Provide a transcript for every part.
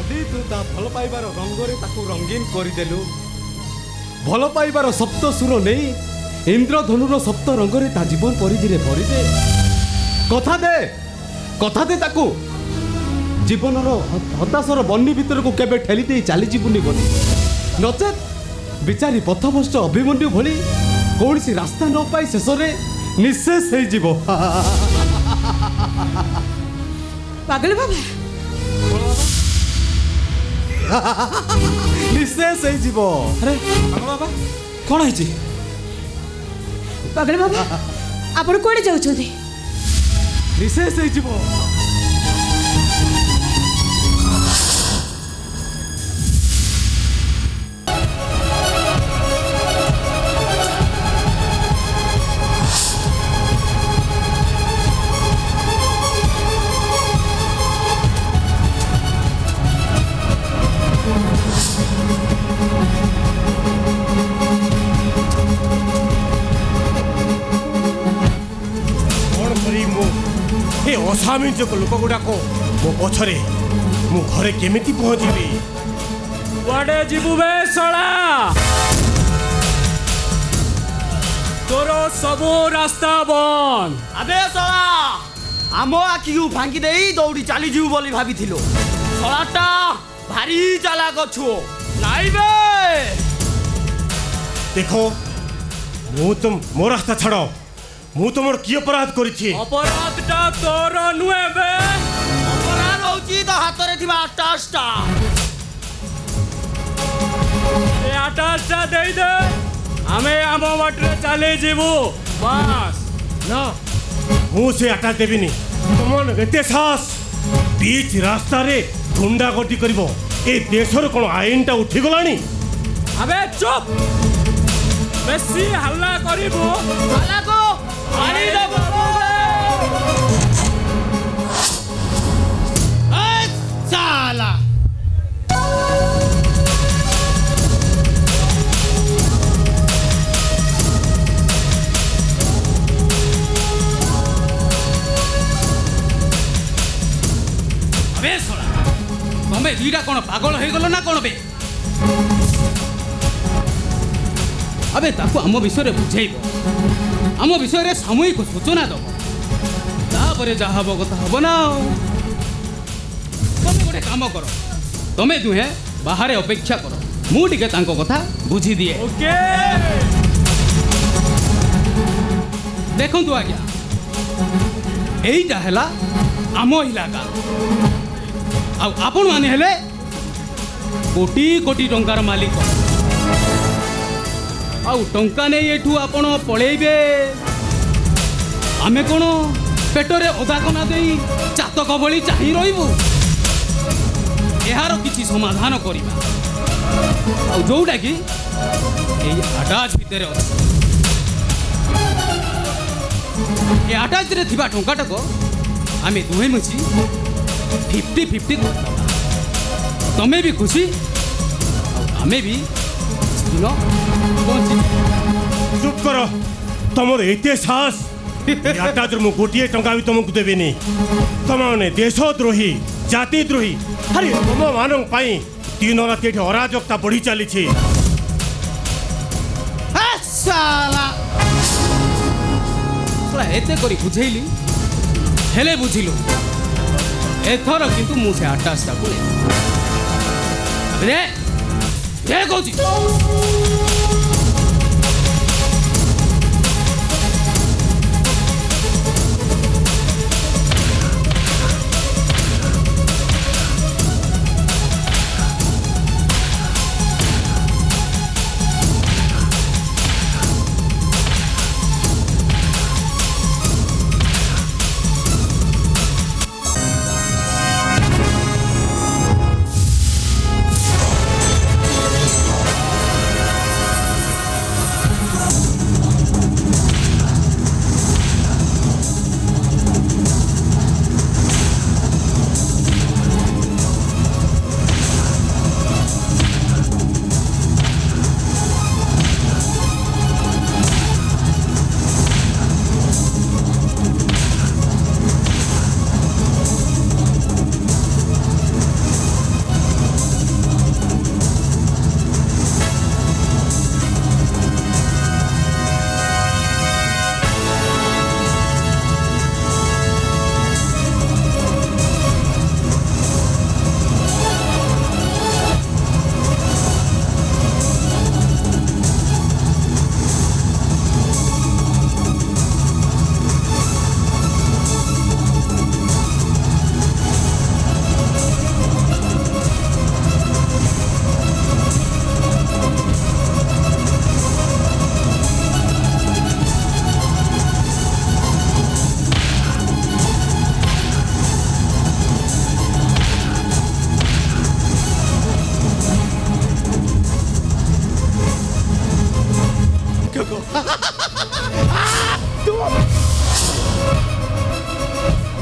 जदि तू ता भल पाइबार रंगरे ताकू रंगीन करदेलु भल पाइबार सप्त सुर नहीं इंद्रधनुर सप्त रंगरे ता जीवन परिधि भरीदे कथा दे ताकू जीवन हताशर बन्नी भितर को केबे ठेली दे चली जीवनी बोली नचेत बिचारी पथभ्रष्ट अभिमन्यु भली कौन सी रास्ता न पाई शेष निशेष हो पागल बाबा निशेष हो अरे पागल बाबा कौन है पागल बाबा आपण कोड़े जाउछथि निशेष हो असामिजक लोक गुड़ाक मो पछरे मु घरे केमिति पहुँचबी वाडे जीवु बे सला तोरो सबो रास्ता बंद अबे सला आमो आखि को भांगी देई दौड़ी चली जीव बोली भाभी थिलो सलाटा भारी चालाक छु नाइ बे देखो मु तुम मो रास्ता छाड़ो मु तुमर की अपराध करिछि अपराधटा तोर नुहे बे अपराध होची तो हाथ रे थिबा आटास्टा ए आटास्टा देई दे हमें आमो बाटरे चले जीवु बस ना मु से आटा देबिनी तुमन एते साहस बीच रास्ता रे गुंडा गटी करबो ए देशर कोन आईनटा उठी गलानी अबे चुप बेसी हल्ला करिबो हल्ला को पानी दे बाबू ए साला अबे सोला तमे दीटा कोन पागल हो गलो ना कोन बे अबे ताको आम विषय बुझेब आम विषय सामूहिक सूचना दब तापर जहाँ हम कथा हम ना तुम गोटे काम कर तमे दुहे बाहर अपेक्षा कर मुझे कथा बुझी दिए ओके देखु आज्ञा यहीटा है आम इलाका आपण माने हेले कोटी कोटी टंकार मालिक आउ टंका नहीं एठू आपण पळेइबे आमे कोन पेटरे ओदा कना देई चातक भली चाहि रहिबो एहार किछि समाधान करिबा आउ जोउटा कि एई आटाज भितरे अछि ए आटाज रे थिबा टंकाटक आमे दुहे मिछि 50-50 करदबा तमे भी खुशी आमे भी सुनो चुप कर तुमर एते साहस याटा जर मु गोटिए टंका भी तुमको देबेनी तमने देशद्रोही जातिद्रोही अरे तुम मानन पाई दिन रात एठी अराजकता बढ़ी चली छी साला साला एते करी बुझेइली हेले बुझिलु एथर किंतु मु से आटास्टा को रे ये कोची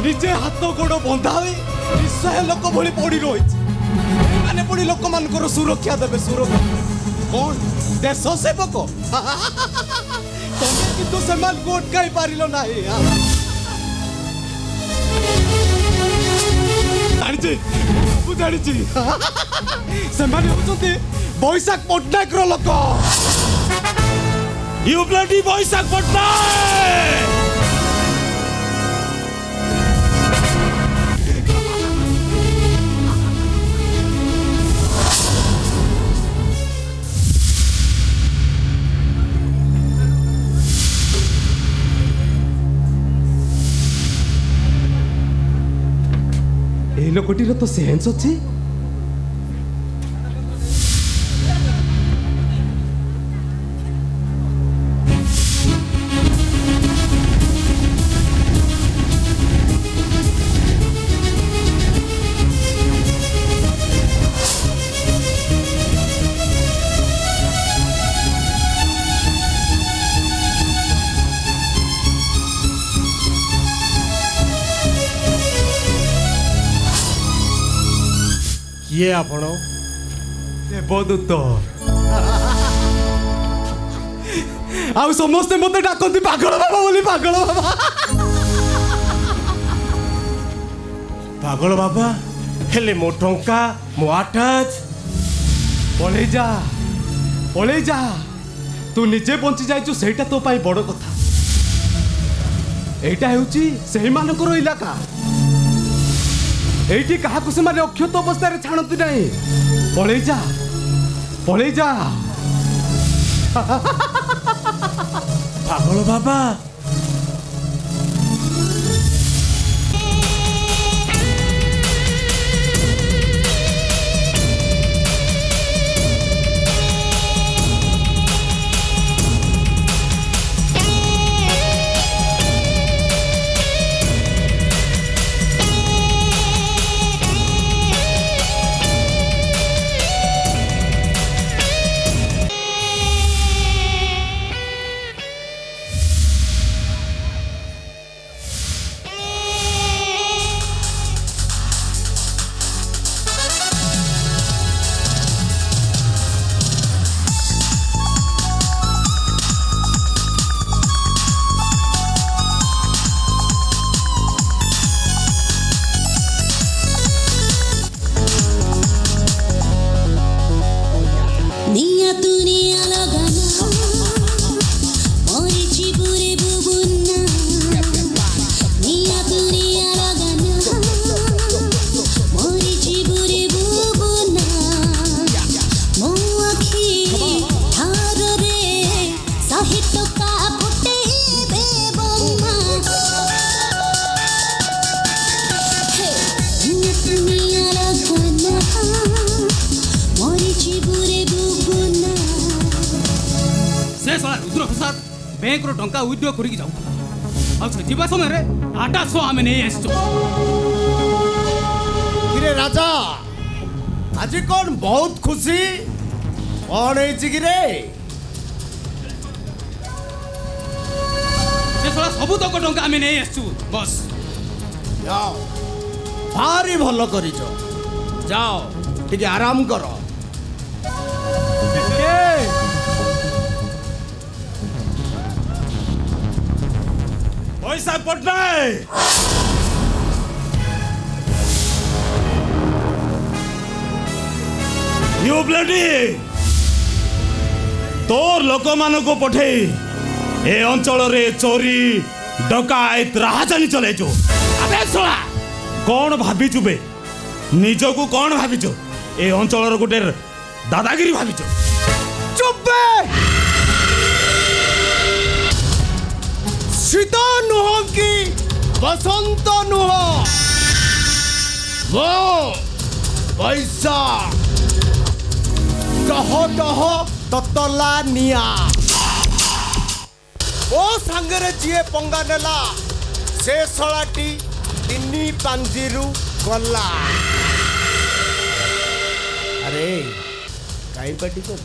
निजे हाथ गोड़ बंधा हुई निश्चय लोक भली पड़ी रही मैंने पुणी लोक मान सुरक्षा देवे सुरक्षा कौन देश सेवक तमें किंतु से अटकाई पार ना जानी से बैशाख पट्टनायक लोक यू ब्लडी बैशाख पट्टनायक এই লোকটির তো সেন্স ଅଛି किए आपण देवदूत आउ समस्ते मत डाकती पागल बाबा बोली पागल बाबा पागल बाबा हेले मो टंका मो आटाच पळेई जा तू निजे बंची जाइछु सेटा तो पाई बड़ कथा एटा हेउची सेही मानकर इलाका एठी काहाकु से माने अक्षत अवस्था रे छाणती नाही पळेई जा पागल बाबा बैंक रो टंका विड्रॉ करिक जाऊ आ जीवा समय रे 800 आमे नै आछो किरे राजा आज कौन बहुत खुशी कौन है किरे से साला सब तक टंका आमे नै आछो बस जाओ भारी भलो करिजो जाओ ठीक आराम करो बैशाख पट्टनायक यू ब्लडी तोर लोक मान को पठे ए अंचल रे चोरी डकायत राजधानी चले जो अबे सोला कौन भाबिचु बे निज को कौन भाबिचु ए अंचल गोटे दादागिरी भाबिचु चुप बे शीत नुह कि बसंत नुह वो बैशाख टह टह ततला निया ओ सांगरे जीए पंगा नेला से सलाटी तिनी पांजीरु गला अरे काई पाटी कर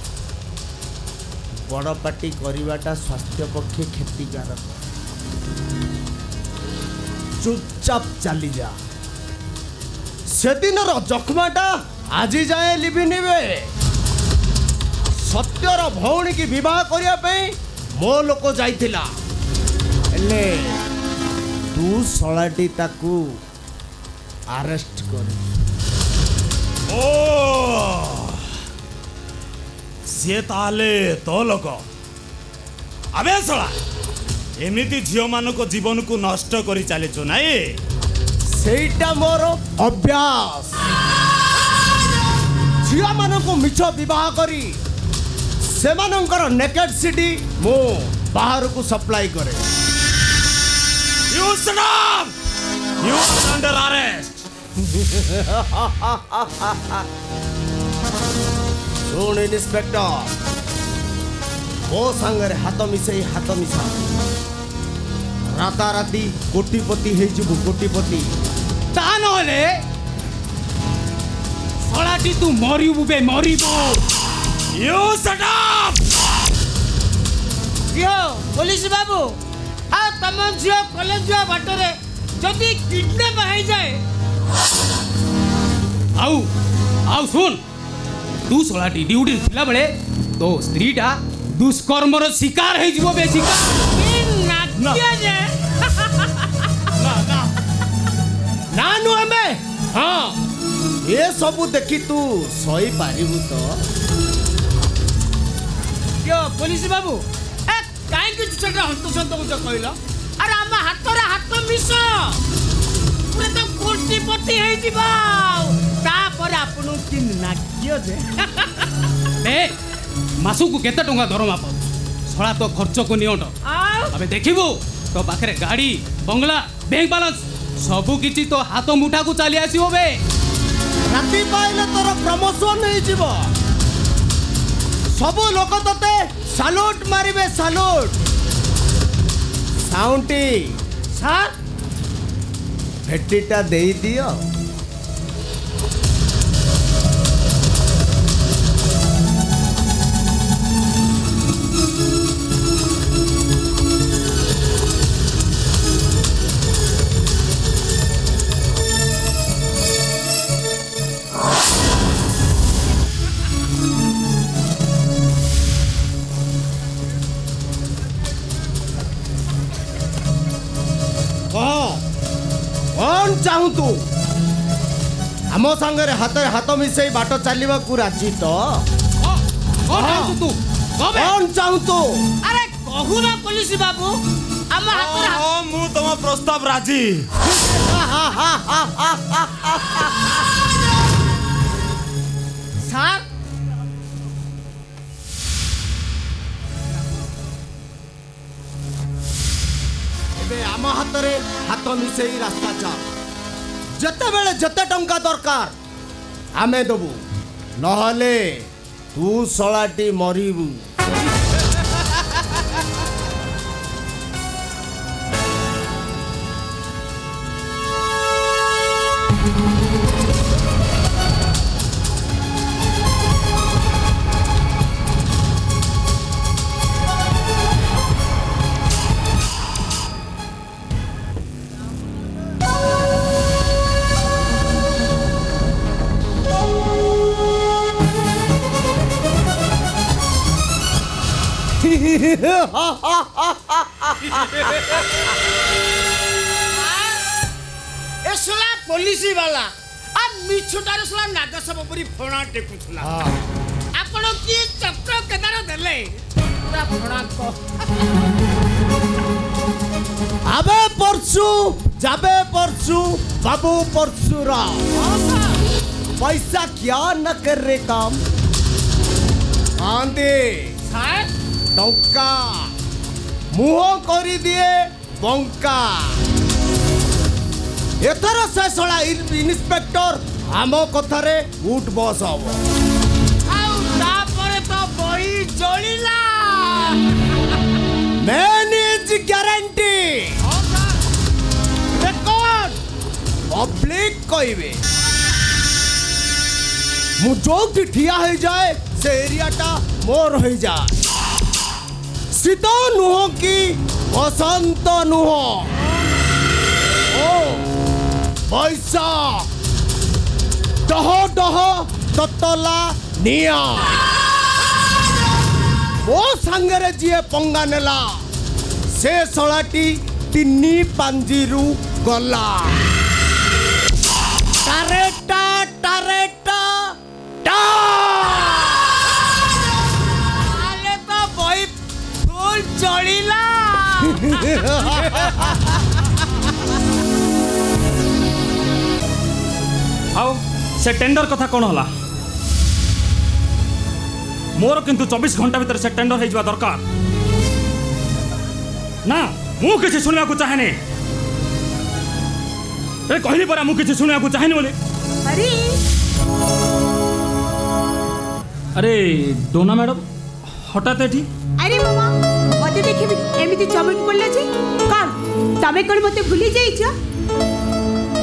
बड़ पार्टी करवाटा स्वास्थ्य पक्षे क्षतिकारक चुपचाप चली जा से दिन जख्माटा आज जाए लिभिनी सत्यर भौणी की विवाह करने मो लोक जाइथिला हेले तू शलाटी ताकू अरेस्ट कर ओ सी ताले तो लोक अबे शला एमिति झियो मानको जीवन को नष्ट करी चलीचु नाई सेटा मोर अभ्यास झियो मानको मिछ विवाह करी सेमानंकर नेकेड सिटी मो बाहर को सप्लाई करे you stop you are under arrest सुन इंस्पेक्टर मो संगे हाथ मिसई हाथ मिसा राताराती कोटिपति हे जिबु कोटिपति ता नहले सलाटी तू मरिबु बे मरिबु यू स्टॉप यो पुलिस बाबू आ तम झियो कॉलेज जा बाटरे जदी किडनैप हो जाए आउ आउ सुन तू सलाटी ड्यूटी थिला बेले तो स्त्रीटा दुष्कर्मर शिकार हे जिवो बे शिकार नानु हमें हां ये सब देखी तू सही पारिबु तो यो पुलिस बाबू ए काई कि चटा हंत संत को कहलो अरे हम हाथ रे हाथ मिस पूरा तो कोटिपति हे जिबा ता पर आपनु किन नाकियो जे बे मासु को केते टंगा दरमा पाउ सळा तो खर्च को नियट अबे देखिबो तो पाखरे गाड़ी बंगला बैंक बैलेंस सबु किछि तो हाथ मुठा को चली आसीबो बे राती पाइले तोर प्रमोशन हे जिवो सब लोक तते सैल्यूट मारिबे सैल्यूट साउंटी सर भेटीटा देई दियो कौन चाहू तू आम संगे हाथ मिसई बाट चलवा को राजी तो तू कौन चाहू तू अरे कहू ना पुलिस बाबू हम हाथ रे हां मु तम प्रस्ताव राजी सर एबे आम हाथ रे हाथ मिसई रास्ता चल जते बेले जते टंका दरकार आमे दबु नहले तू सलाटी मरिबु एसला पुलिस वाला आ मिछुटार सला नाग सब परी फोणा टेकुथला आपण की चक्र केदार देले पूरा फोणा को आबे परसु जाबे परसु बाबू परसुरा पैसा क्या न कर रे काम आंदे सर टंका मुह करी दिए बंका एथर से सला इन्स्पेक्टर आम कथारे उठ बस हम आउ तापरे तो बही जळिला मैनेज गारंटी रेकॉर्ड पब्लिक कहबे मु जोठी ठिया हो जाए से एरियाटा मोर हो जाए শীত নুহ কি বসন্ত নুহ ও বৈশাখ ডহ ডহ ততলা নিয়া ମୋ ସାଙ୍ଗରେ ଯିଏ ପଙ୍ଗା ନେଲା ସେ ଶଳାଟି 3 ପାଞ୍ଜିରୁ ଗଲା ଟାରେଟା ଟାରେଟା ଟା ଆଲେ ତ ବହି ଫୁଲ ଚଳିଲା ଆଉ ସେ ଟେଣ୍ଡର କଥା କ'ଣ ହେଲା मोर किंतु 24 घंटा भीतर से टेंडर हो दरकार ना मु किसी सुनिया को चाहेनी कहली परा मु किसी सुनिया को चाहेनी बोले अरे डोना मैडम हठात एठी अरे मामा मते देखि एमिति चमक पड़ले छी कोन तमे कोन मते भूली जाई छ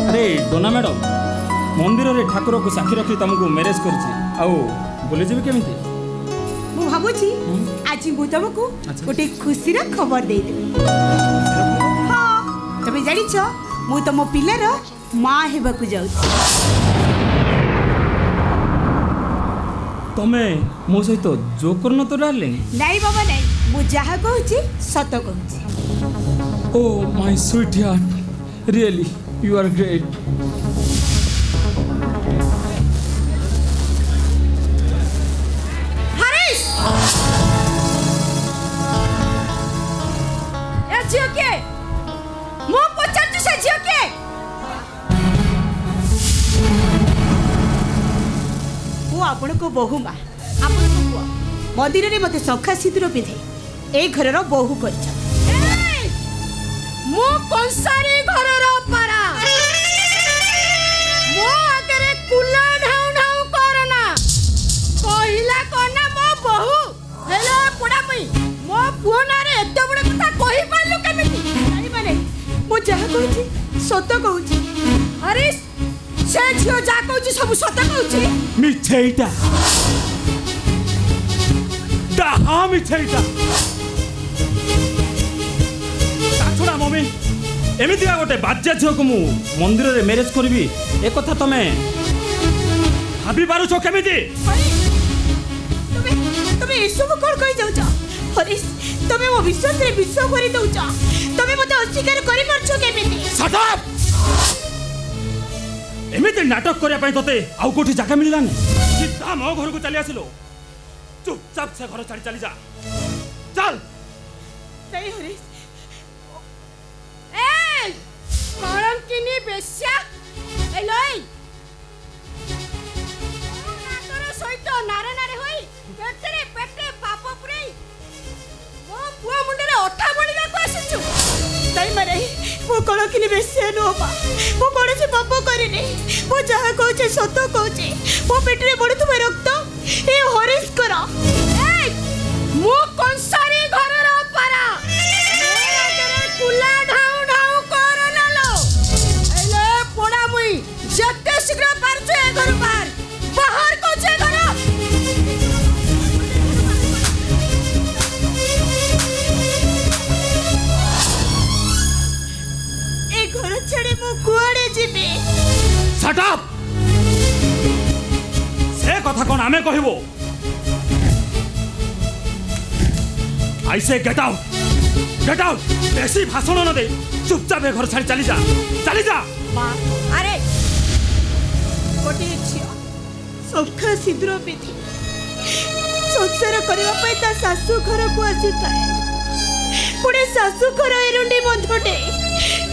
अरे डोना मैडम मंदिर रे ठाकुर को साक्षी रखी तुमको मैरिज करछि आउ बोले जेबे केमिति मु भाबुची आज मु तुमको गोटे खुशी रा खबर दे देबे हां तमे जानि छ मु तुम पिलार मां हेबा को जाउ तमे मो सहित जो करन तो डार्लिंग नहीं बाबा नहीं मु जहा कहूची सत कहूची oh my sweet heart really you are great झियो के मो पचारछु से झियो के मो आपण को बहु मा आपण को बुआ मंदिर रे मते सखा सिंदूर पिधे ए घर रो बहु करछ मो कंसारी घर रो पारा मो आगरे कुला ढाउ ढाउ करना कहिला कोना मो बहु हेलो पोडा मई मो पुओना रे एते बड़ कथा कहि पालु केमिति नाही माने मो जहा कहूची सत कहूची अरे से झियो जा कहूची सब सत कहूची मिछेइटा डाहा मिछेइटा ताछुडा मम्मी एमिति गोटे बाज्या झियो को मु मंदिर रे मैरिज करबी ए कथा तमे भाबी पारू छ केमिति तमे एसब कोन कहि जाउ छ हरीश तमे मो विश्वास रे विश्वास करि दउ छ तमे मते अस्वीकार करि परछो केमिति शट अप एमिति नाटक करिया पई तते आउ कोठी जागा मिलला नै सीधा मो घर को चली आसिलो चुपचाप से घर छाड़ी चली जा चल नहीं हरीश ए कलंकिनी बेश्या ए लई नातर सहित नारे नारे होई पेटरे पेटे पाप पुरई मो पुआ मुंडे रे अठा बळिला को आसिछु तई मारे मो कलंकिनी बेश्या नो बा मो कोने से पाप करिनी मो जहा कहूचे सत कहूचे मो पेटरे बढुथबे रक्त ए हरीश करा ए मो कंसारी घर रो पारा मेरा करे कुला ढाउ ढाउ कर नालो एले पोडा मुई जत्ते शीघ्र पारछे ए घर बाहर को छे घर ए घर छाड़ी मो कुआडे जिबे शट अप से कथा कोन आमे कहिबो आई से गेट आउट बेसी भाषण न दे चुपचाप घर छाड़ी चली जा मां अरे गोटे झियो सखा सिंदूर पिधि संसार करबा पई ता सासु घर को आसी थाए पुणे सासु घर एरुंडी बंधटे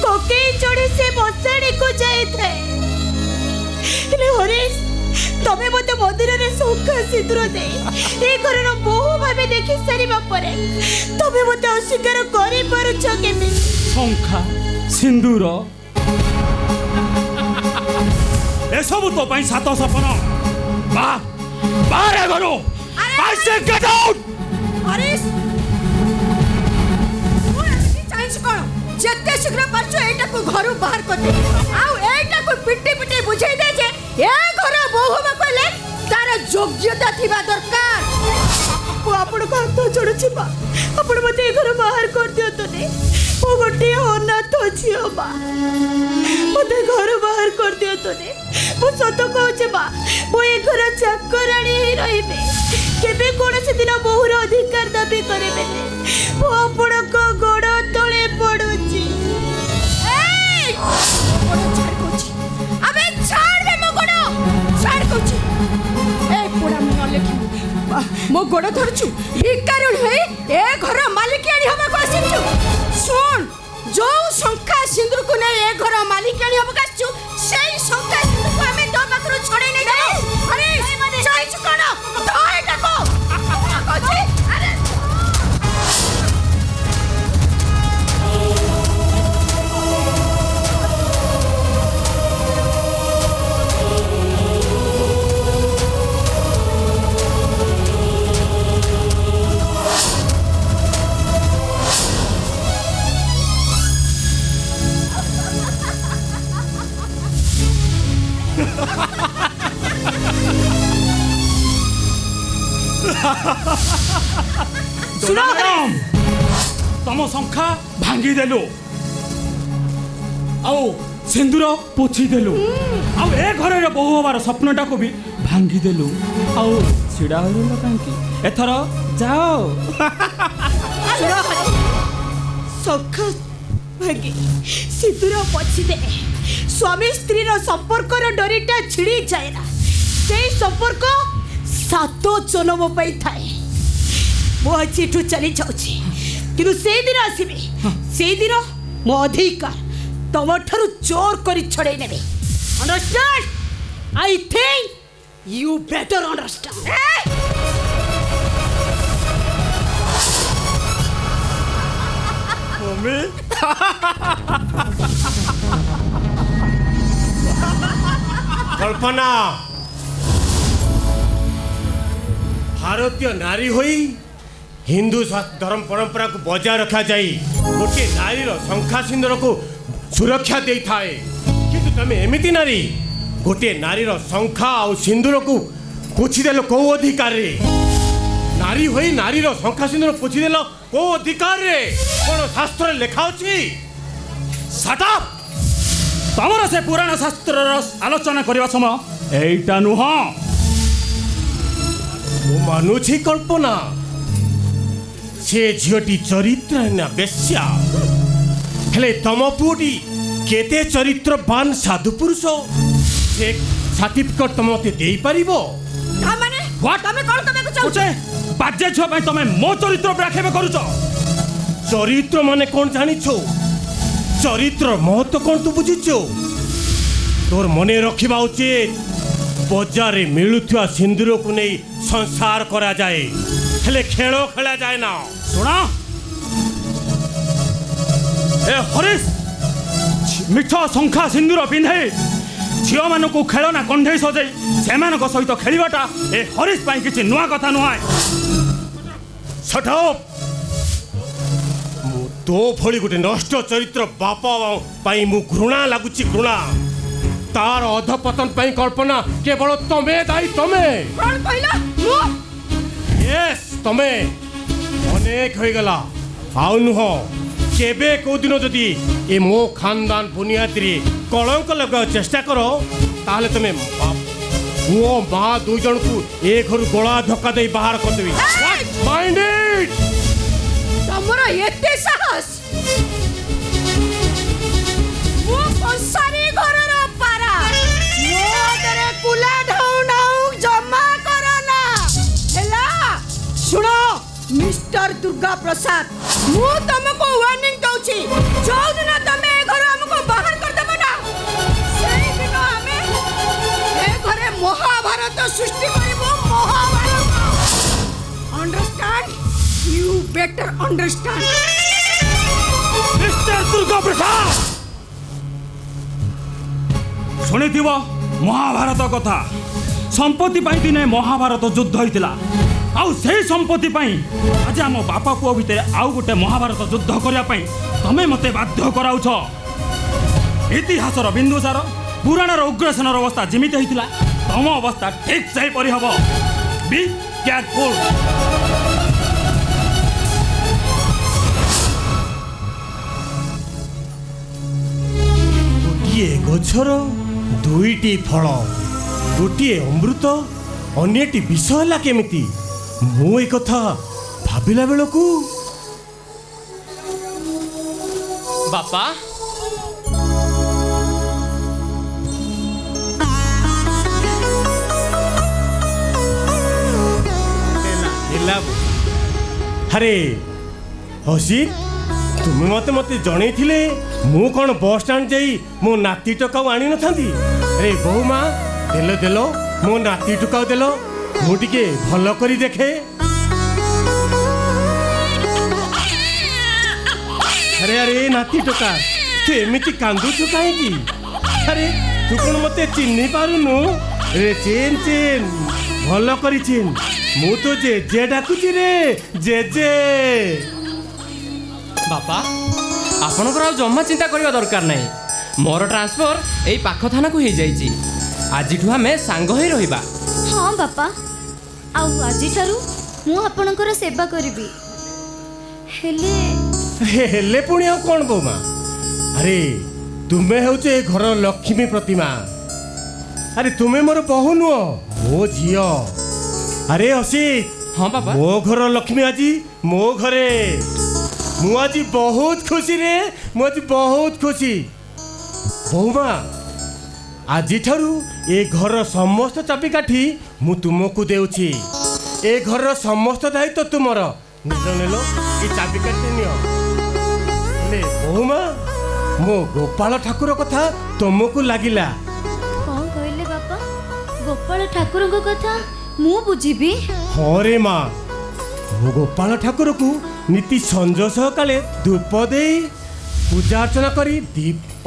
कोके चढ़ी से बसाड़ी को जाए थाए हेले हरीश तमे मते मंदिर रे सखा सिंदूर दे ए घर रो बहु भाबे देखि सारीबा परे तमे मते अस्वीकार करि पारुछ केमि शंखा सिंदूर ए सब तो पई सात सपन बाहर घरो आई से गेट आउट हरीश मो एसी चांस कोन जत्ते शीघ्र परछो एटा को घरु बाहर कर दे आउ एटा को पिट्टी पिट्टी बुझाई दे जे ए घर बहु म कहले तार योग्यता थिबा दरकार आपण को हाथ जोड़ुछि बा आपण मते ए घर बाहर कर दियो तो ने ओ गोटे अनाथ झियो बा मते घर बाहर कर दियो तो ने मो सत कहूछि बा मो ए घर चाकराणी ही रहिबे केबे कोनसे दिन बहुर अधिकार दाबी करेबे मो आपण को गोड़ तळे पडुछि ए छाड़ कोछि अबे छाड़ बे मो गोड़ छाड़ कोछि ए पोड़ा मन लेखि मो गोड़ धरछु भिकारुण हे ए घर मालिकियानी हबा को आसिछु सुन जो संख्या सिंदूर को नै ए घर मालिकियानी हबा काछु सेई संख्या सिंदूर को हमें दो बकरो छोड़े नै दे अरे चाहि कोन धोए टाको कोछि अरे तम संख्या भांगी देलु आउ सिंदूर पोछि देलु आउ ए घरे बहु हबार स्वप्नटा को भी भांगी देलु आउ छिड़ा होलो कांकी एथर जाओ संख्या भांगी सिंदूर पोछि दे स्वामी स्त्री रो संपर्क रो डोरीटा छिड़ी जाए ना सेई संपर्क सातो जन्म पई थाए मो आज एठू चली जाउछि किंतु से दिन आसीबे से दिन मो अधिकार तम ठारू जोर करी छड़े नेबे understand I think you better understand mummy Kalpana भारतीय नारी होई हिंदू धर्म परंपरा को बजाय रखा जाए गोटे नारी संख्या सिंदूर को सुरक्षा दे थाए किंतु तमे एमिति नारी गोटे नारी संख्या और सिंदूर को पोछीदेल कौ अधिकार रे नारी होई नारी संख्या सिंदूर पोछीदेल कौ अधिकार रे कौन शास्त्र लिखा अछि शट अप तमर से पुराण शास्त्र आलोचना करबा समय एटा नुह मु मानुछि कल्पना से झीटी चरित्र बेश्या हेले तम पुटी केते चरित्रवान साधु पुरुष से सर्टिफिकेट तुम मते देई परिबो माने व्हाट तमे कोन तमे को चाउछे बाजे छ भाई तमे मो चरित्र ब्राखेबे करूछ चरित्र माने कोन जानिछो चरित्र महत्व कोन तू बुझिछो तोर मने रखिबा उचित बजारे मिलुथुआ सिंदूर को नहीं संसार करा जाए हेले खेलो खेला जाए ना सुना ए हरीश मिठ संख्या सिंदूर पिंधे झील मान को खेलना कंधे सजे से सहित खेलवाटा ए हरीश पाई किसी नुआ कथा नुआ शट अप तो भली गोटे नष्ट चरित्र बापा पाई मु घृणा लगुची घृणा तार अधपतन पाई कल्पना केवल तमे दाई तमे कोन कहला मु यस तमे अनेक हो गला आउ नुह केबे को दिन जदि ए मो खानदान बुनियाद रे कलंक लगा चेष्टा करो ताले तमे वो मां दु जन को ए घर गोला धक्का दे बाहर कर देबी माइंड इट तमरा एते साहस वो कंसारी घरर पारा मो दरे कुला ढाउ ढाउ जमा करना हेला सुनो मिस्टर दुर्गा प्रसाद मु तुमको वार्निंग दउछी जो दिन तमे घर हमको बाहर कर देबो ना सेही दिन हमें ए घरे महाभारत सृष्टि करबो Mahabharat understand you better understand mister Durga Prasad शुणिथिव महाभारत कथा संपत्ति पाई दिने महाभारत युद्ध होइतिला आउ से संपत्ति पाई आज आम बापा पुओ भितर आउ गोटे महाभारत युद्ध करिया पाई तमे मते बाध्य कराउछ इतिहासर बिंदुसार पुराणर उग्रसेनर अवस्था जिमित होइतिला तम अवस्था ठीक सही परि हबो बी केयरफुल ଗୋଟିଏ ଗଛର ଦୁଇଟି ଫଳ, ଗୋଟିଏ ଅମୃତ ଅନ୍ୟଟି ବିଷ ହେଲା କେମିତି? ମୁଁ ଏ କଥା ଭାବିଲା ବେଳକୁ ବାପା ଆରେ ହସିତ, ତୁମେ ମତେ ଜଣେଇଥିଲେ ମୁଁ କ'ଣ ବସ୍ ଷ୍ଟାଣ୍ଡ ଯାଇ ମୋ ନାତି ଟୋକାକୁ ଆଣିନଥାନ୍ତି? ଆରେ ବୋଉ ମା, ଦେଲ ମୋ ନାତି ଟୋକାକୁ ଦେଲ, ମୁଁ ଟିକେ ଭଲ କରି ଦେଖେ। ଆରେ ଆରେ ନାତି ଟୋକା, ତୁ ଏମିତି କାନ୍ଦୁଛୁ କାହିଁକି? ଆରେ ତୁ କ'ଣ ମତେ ଚିହ୍ନି ପାରୁନୁ? ରେ ଚେନ୍ ଭଲ କରି ଚିହ୍ନ, ମୁଁ ତ ଜେଜେ ଡାକୁଛି ରେ, ଜେଜେ। ବାପା ଆପଣଙ୍କର ଆଉ ଜମା ଚିନ୍ତା କରିବା ଦରକାର ନାହିଁ। ମୋର ଟ୍ରାନ୍ସଫର ଏଇ ପାଖ ଥାନାକୁ ହେଇଯାଇଛି। ଆଜିଠୁ ଆମେ ସାଙ୍ଗ ହୋଇ ରହିବା। ହଁ ବାପା, ଆଉ ଆଜିଠାରୁ ମୁଁ ଆପଣଙ୍କର ସେବା କରିବି। ହେଲେ ପୁଣି ଆଉ କ'ଣ ବୋମା? ଆରେ ତୁମେ ହେଉଛ ଏ ଘର ଲକ୍ଷ୍ମୀ ପ୍ରତିମା। ଆରେ ତୁମେ ମୋର ବୋହୂ ନୁହଁ, ମୋ ଝିଅ। ଆରେ ଅସିତ, ହଁ ବାପା, ମୋ ଘର ଲକ୍ଷ୍ମୀ ଆଜି ମୋ ଘରେ। ମୁଁ ଆଜି ବହୁତ ଖୁସି ରେ, ମୁଁ ଆଜି ବହୁତ ଖୁସି। ବୋଉମା, ଆଜିଠାରୁ ଏ ଘର ସମସ୍ତ ଚାବିକାଠି ମୁଁ ତୁମକୁ ଦେଉଛି। ଏ ଘରର ସମସ୍ତ ଦାୟିତ୍ୱ ତୁମର। ନେଲ ଏ ଚାବିକାଠି ନିଅ। ହେଲେ ବୋଉମା, ମୋ ଗୋପାଳ ଠାକୁର କଥା ତୁମକୁ ଲାଗିଲା? କ'ଣ କହିଲେ ବାପା? ଗୋପାଳ ଠାକୁରଙ୍କ କଥା ମୁଁ ବୁଝିବି? ହଁ ରେ ମା, ମୁଁ ଗୋପାଳ ଠାକୁରକୁ ନୀତି ସଞ୍ଜ ସକାଳେ ଧୂପ ଦେଇ ପୂଜା ଅର୍ଚ୍ଚନା କରି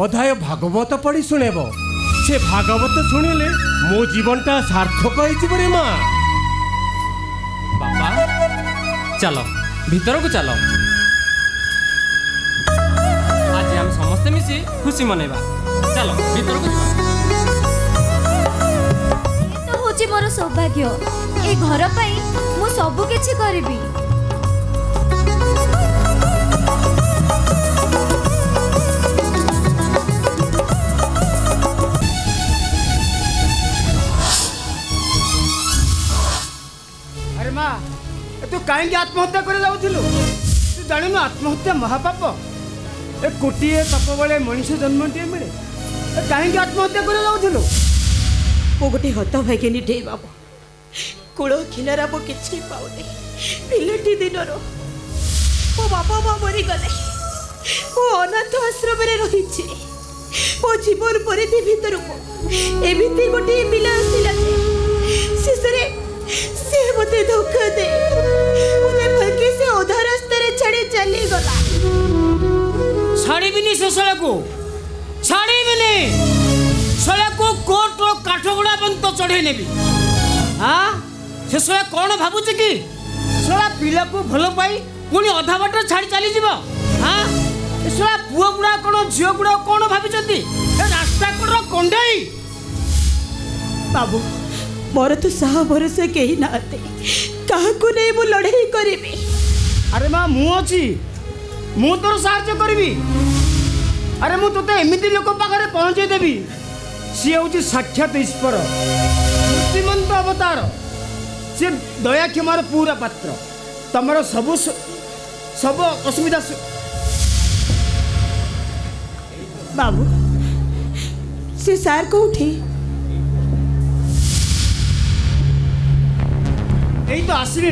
ଅଧ୍ୟାୟ ଭାଗବତ ପଢ଼ି ଶୁଣେବ। ସେ ଭାଗବତ ଶୁଣିଲେ ମୋ ଜୀବନଟା ସାର୍ଥକ ହେଇଯିବ ରେ ମା। ବାପା ଚାଲ ଭିତରକୁ ଚାଲ। ଆଜି ଆମେ ସମସ୍ତେ ମିଶି ଖୁସି ମନେଇବା। ଚାଲ ଭିତରକୁ ଯିବା। ତ ହଉଛି ମୋର ସୌଭାଗ୍ୟ। ଏ ଘର ପାଇଁ ମୁଁ ସବୁ କିଛି କରିବି। अरे माँ, तू कहीं आत्महत्या कर जाऊलु? तू जानू आत्महत्या महापाप। ए कोटिए पाप बेले मनीष जन्मटे मिले, कहीं आत्महत्या कर जाऊलु? मो गोटे हतभागिनी टे बाबा, कूल किनारा मो किसी पाऊनी। पिलाटी दिनर मो बापा माँ मरीगले, मो अनाथ आश्रम रही। मो जीवन परिधि भितर को एमती गोटे पिला आसला शेष से मते धोखा दे मते फलके से अधा रास्ता रे छाड़ी चली गला। छाड़ीबिनी से सला को छाड़ीबिनी सला को कोर्ट रो काठगुड़ा बंत चढ़े नेबी। हाँ से सला कौन भाबुछ कि सला पिला को भलो पाई पुणी अधा बाट छाड़ी चली जीव? हाँ सला पुओ गुड़ा कौन झील गुड़ा कौन भाभी रास्ता कोड़ कंडेई? बाबू मोर तो साह भरोसा कहीं ना क्या नहीं मु लड़ाई करी। अरे माँ मु अच्छी मु तोर साहाय्य करी। अरे मु तोते एमती लोक पाखे पहुँचे देवी। सी हूँ साक्षात ईश्वर श्रीमंत अवतार। सी दया क्षमार पूरा पात्र। तमर सब असुविधा बाबू से सार कौटी? यही तो आसले।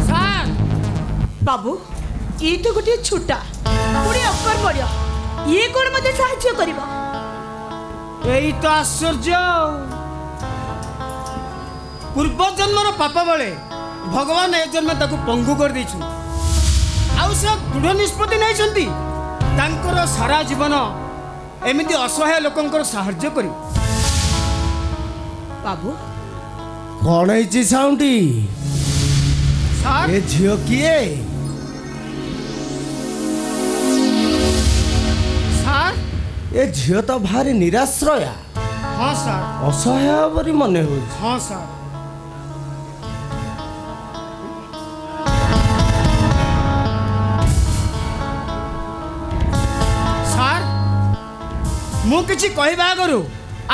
सार बाबू ये तो गोटे छोटा पुणी अकर बड़िया, ये कौन मत साहाय्य कर? यही तो आश्चर्य। पूर्व जन्मर पाप बेले भगवान ए जन्म ताको पंगु कर देछु। आउ से दृढ़ निष्पत्ति नहीं सारा जीवन एमती असहाय लोकंकर साहाय्य करी। बाबू कौन है साउंडी? सार ए झियो किए? सार ए झियो तो भारी निराश्रया। हाँ सार असहाय बरी मने हो। हाँ सार ମୁଁ କିଛି କହିବା ଆଗରୁ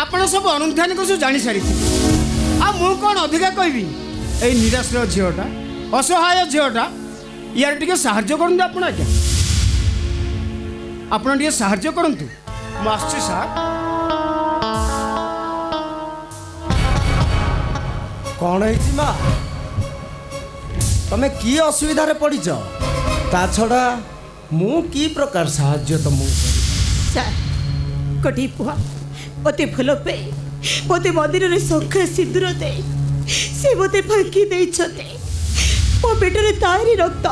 ଆପଣ ସବୁ ଅନୁଧ୍ୟାନ ସବୁ ଜାଣି ସାରିଥିଲେ। ଆଉ ମୁଁ କ'ଣ ଅଧିକା କହିବି? ଏଇ ନିରାଶ୍ରୟ ଝିଅଟା, ଅସହାୟ ଝିଅଟା, ୟାର ଟିକେ ସାହାଯ୍ୟ କରନ୍ତୁ ଆପଣ ଆଜ୍ଞା। ଆପଣ ଟିକେ ସାହାଯ୍ୟ କରନ୍ତୁ। ମୁଁ ଆସୁଛି ସାର୍। କ'ଣ ହେଇଛି ମା? ତମେ କି ଅସୁବିଧାରେ ପଡ଼ିଛ? ତା ଛଡ଼ା ମୁଁ କି ପ୍ରକାର ସାହାଯ୍ୟ ତମକୁ କରିବି? ସାର୍, ଗୋଟିଏ ପୁଅ ମୋତେ ଭଲ ପାଇ ମୋତେ ମନ୍ଦିରରେ ଶଙ୍ଖା ସିନ୍ଦୁର ଦେଇ ସେ ମୋତେ ଫାଙ୍କି ଦେଇଛନ୍ତି। ମୋ ପେଟରେ ତାରି ରକ୍ତ,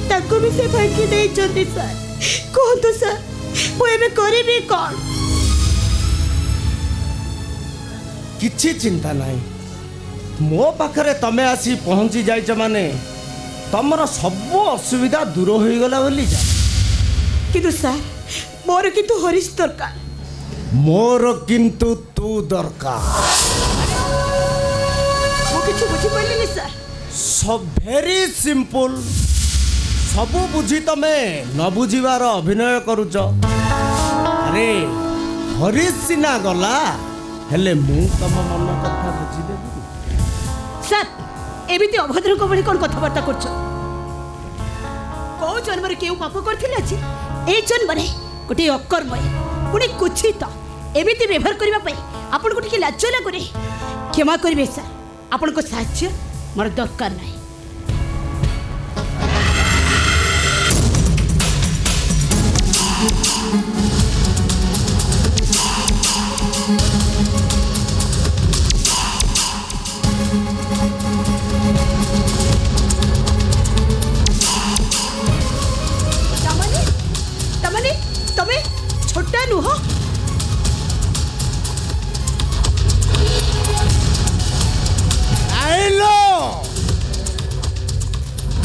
ତାକୁ ବି ସେ ଫାଙ୍କି ଦେଇଛନ୍ତି। ସାର୍ କୁହନ୍ତୁ ସାର୍, ମୁଁ ଏବେ କରିବି କ'ଣ? କିଛି ଚିନ୍ତା ନାହିଁ, ମୋ ପାଖରେ ତମେ ଆସି ପହଞ୍ଚି ଯାଇଛ ମାନେ ତମର ସବୁ ଅସୁବିଧା ଦୂର ହୋଇଗଲା ବୋଲି ଜାଣ। କିନ୍ତୁ ସାର୍, ମୋର କିନ୍ତୁ ହରିଶ ଦରକାର। ମୋର କିନ୍ତୁ ତୁ ଦରକାର। ମୁଁ କିଛି ବୁଝିପାରିଲିନି ସାର୍। Very simple. ସବୁ ବୁଝି ତମେ ନ ବୁଝିବାର ଅଭିନୟ କରୁଛ। ଆରେ ହରିଶ ସିନା ଗଲା, ହେଲେ ମୁଁ ତମ ମନ କଥା ବୁଝିଦେବି। ସାର୍, ଏମିତି ଅଭଦ୍ରଙ୍କ ଭଳି କ'ଣ କଥାବାର୍ତ୍ତା କରୁଛ? କୋଉ ଜନ୍ମରେ କେଉଁ ପାପ କରିଥିଲେ ଅଛି? ଏଇ ଜନ୍ମରେ ଗୋଟିଏ ଅକର୍ମୟ ପୁଣି କୁଚିତ ଏମିତି ବ୍ୟବହାର କରିବା ପାଇଁ ଆପଣଙ୍କୁ ଟିକେ ଲାଜ ଲାଗୁନି? କ୍ଷମା କରିବେ ସାର୍, ଆପଣଙ୍କ ସାହାଯ୍ୟ ମୋର ଦରକାର ନାହିଁ। ତମେ ଛୋଟା ନୁହଁ?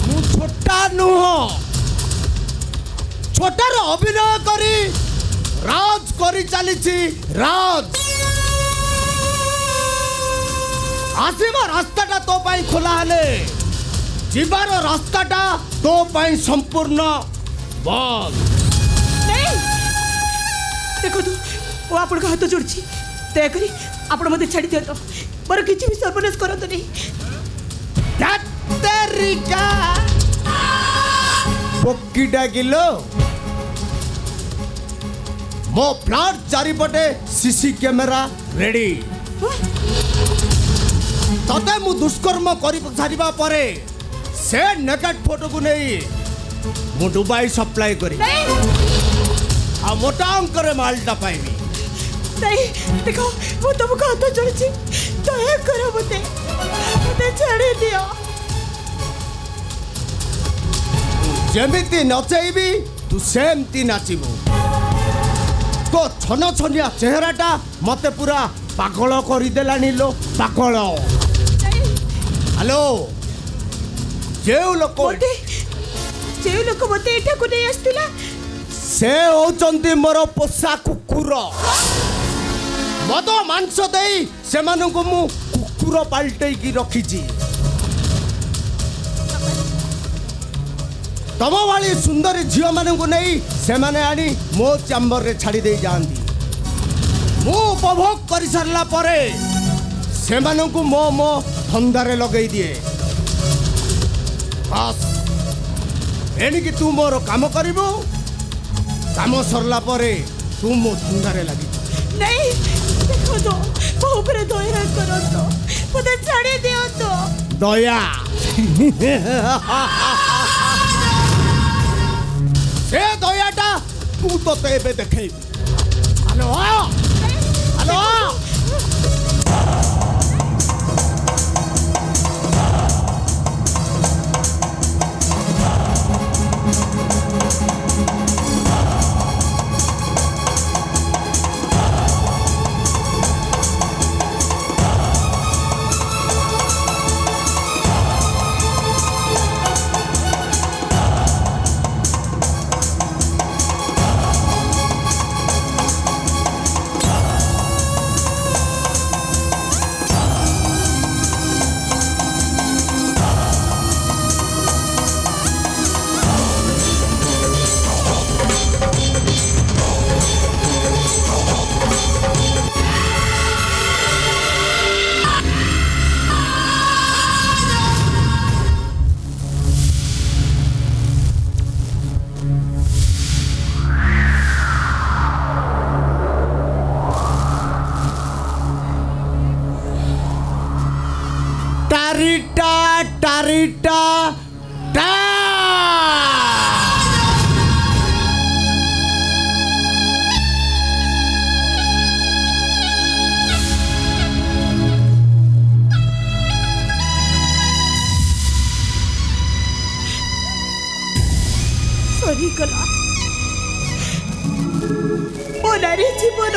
ମୁଁ ଛୋଟା ନୁହଁ, ଛୋଟାର ଅଭିନୟ କରି ରାଜ କରି ଚାଲିଛି। ରାଜ ଆସିବା ରାସ୍ତାଟା ତୋ ପାଇଁ ଖୋଲା ହେଲେ ଯିବାର ରାସ୍ତାଟା ତୋ ପାଇଁ ସମ୍ପୂର୍ଣ୍ଣ ବନ୍ଦ। ଦେଖନ୍ତୁ, ମୁଁ ଆପଣଙ୍କ ହାତ ଯୋଡ଼ୁଛି, ଦୟାକରି ଆପଣ ମୋତେ ଛାଡ଼ି ଦିଅନ୍ତୁ। ମୋର କିଛି ବି ସର୍ବନାଶ କରନ୍ତୁ ନାହିଁ। ପକିଟା କିଲୋ, ମୋ ଫ୍ଲାଟ୍ ଚାରିପଟେ ସିସି କ୍ୟାମେରା ରେଡି। ତତେ ମୁଁ ଦୁଷ୍କର୍ମ କରି ସାରିବା ପରେ ସେ ନେକେଡ୍ ଫଟୋକୁ ନେଇ ମୁଁ ଦୁବାଇ ସପ୍ଲାଏ କରି ଆଉ ମୋଟା ଅଙ୍କରେ ମାଲଟା ପାଇବି। ଦେଖ, ମୁଁ ତମକୁ ହାତ ଯୋଡ଼ୁଛି, ଦୟାକର ମୋତେ ଛାଡ଼ି ଦିଅ। ଯେମିତି ନଚେଇବି ତୁ ସେମିତି ନାଚିବୁ। ତୋ ଛନ ଛନିଆ ଚେହେରାଟା ମତେ ପୁରା ପାଗଳ କରିଦେଲାଣି ଲୋ, ପାଗଳ। ହ୍ୟାଲୋ, ଯେଉଁ ଲୋକ ମୋତେ ଏଠାକୁ ନେଇ ଆସିଥିଲା ସେ ହଉଛନ୍ତି ମୋର ପୋଷା କୁକୁର। ମଦ ମାଂସ ଦେଇ ସେମାନଙ୍କୁ ମୁଁ କୁକୁର ପାଲଟେଇକି ରଖିଛି। ତମ ଭଳି ସୁନ୍ଦରୀ ଝିଅମାନଙ୍କୁ ନେଇ ସେମାନେ ଆଣି ମୋ ଚାମ୍ବରରେ ଛାଡ଼ି ଦେଇ ଯାଆନ୍ତି। ମୁଁ ଉପଭୋଗ କରିସାରିଲା ପରେ ସେମାନଙ୍କୁ ମୋ ଧନ୍ଦାରେ ଲଗେଇ ଦିଏ। ବାସ୍, ଏଣିକି ତୁ ମୋର କାମ କରିବୁ, କାମ ସରିଲା ପରେ ତୁ ମୋ ଧନ୍ଦାରେ ଲାଗିବୁ। ନାଇଁ, ଦେଖନ୍ତୁ, ମୋ ଉପରେ ଦୟା କରନ୍ତୁ, ମୋତେ ଛାଡ଼ି ଦିଅନ୍ତୁ। ଦୟା? ସେ ଦୟାଟା ମୁଁ ତତେ ଏବେ ଦେଖେଇବି। ହ୍ୟାଲୋ ହ୍ୟାଲୋ, नारी जीवन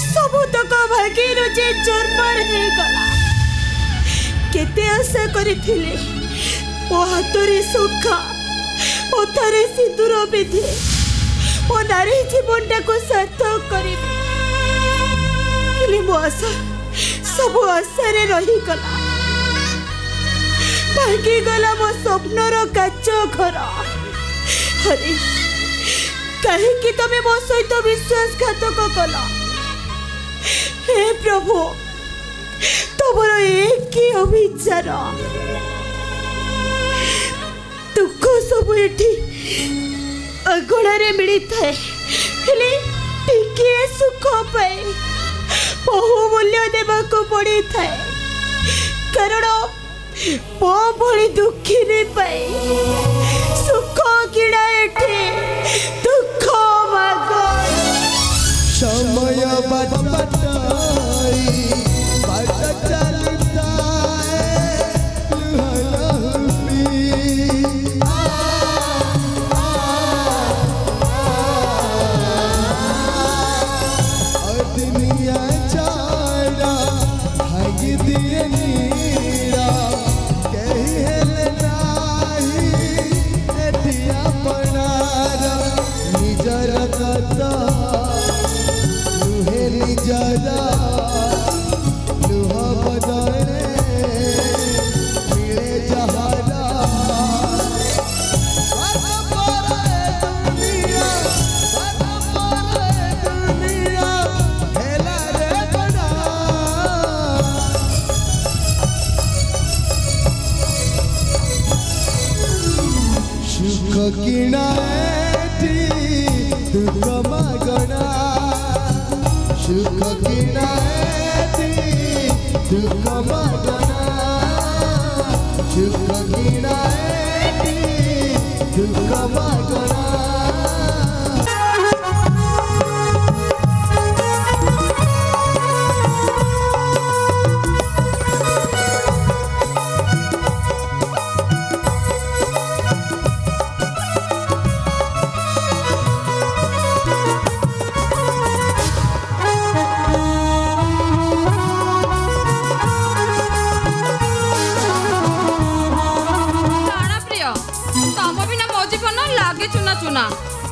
सबतक भागी जे चोरमार हो गला केते आशा करिथिले ओ हातरे सुखा ओथरे सिंदूर विधि ओ नारी जीवनटा को सार्थक करिबे मो आशा सब आशारे रही गला भागी गला मो स्वप्नर काच घर अरे कहीं तमे मो सहित विश्वासघातक कल हे प्रभु तुमर एक अभिचार दुख सब एठी अगड़े मिली थाए टिके सुख पाए बहु मूल्य देवा को पड़ी थाए कारण मो भली दुखी नहीं पाए सुख किड़ा एठी दुख माग समय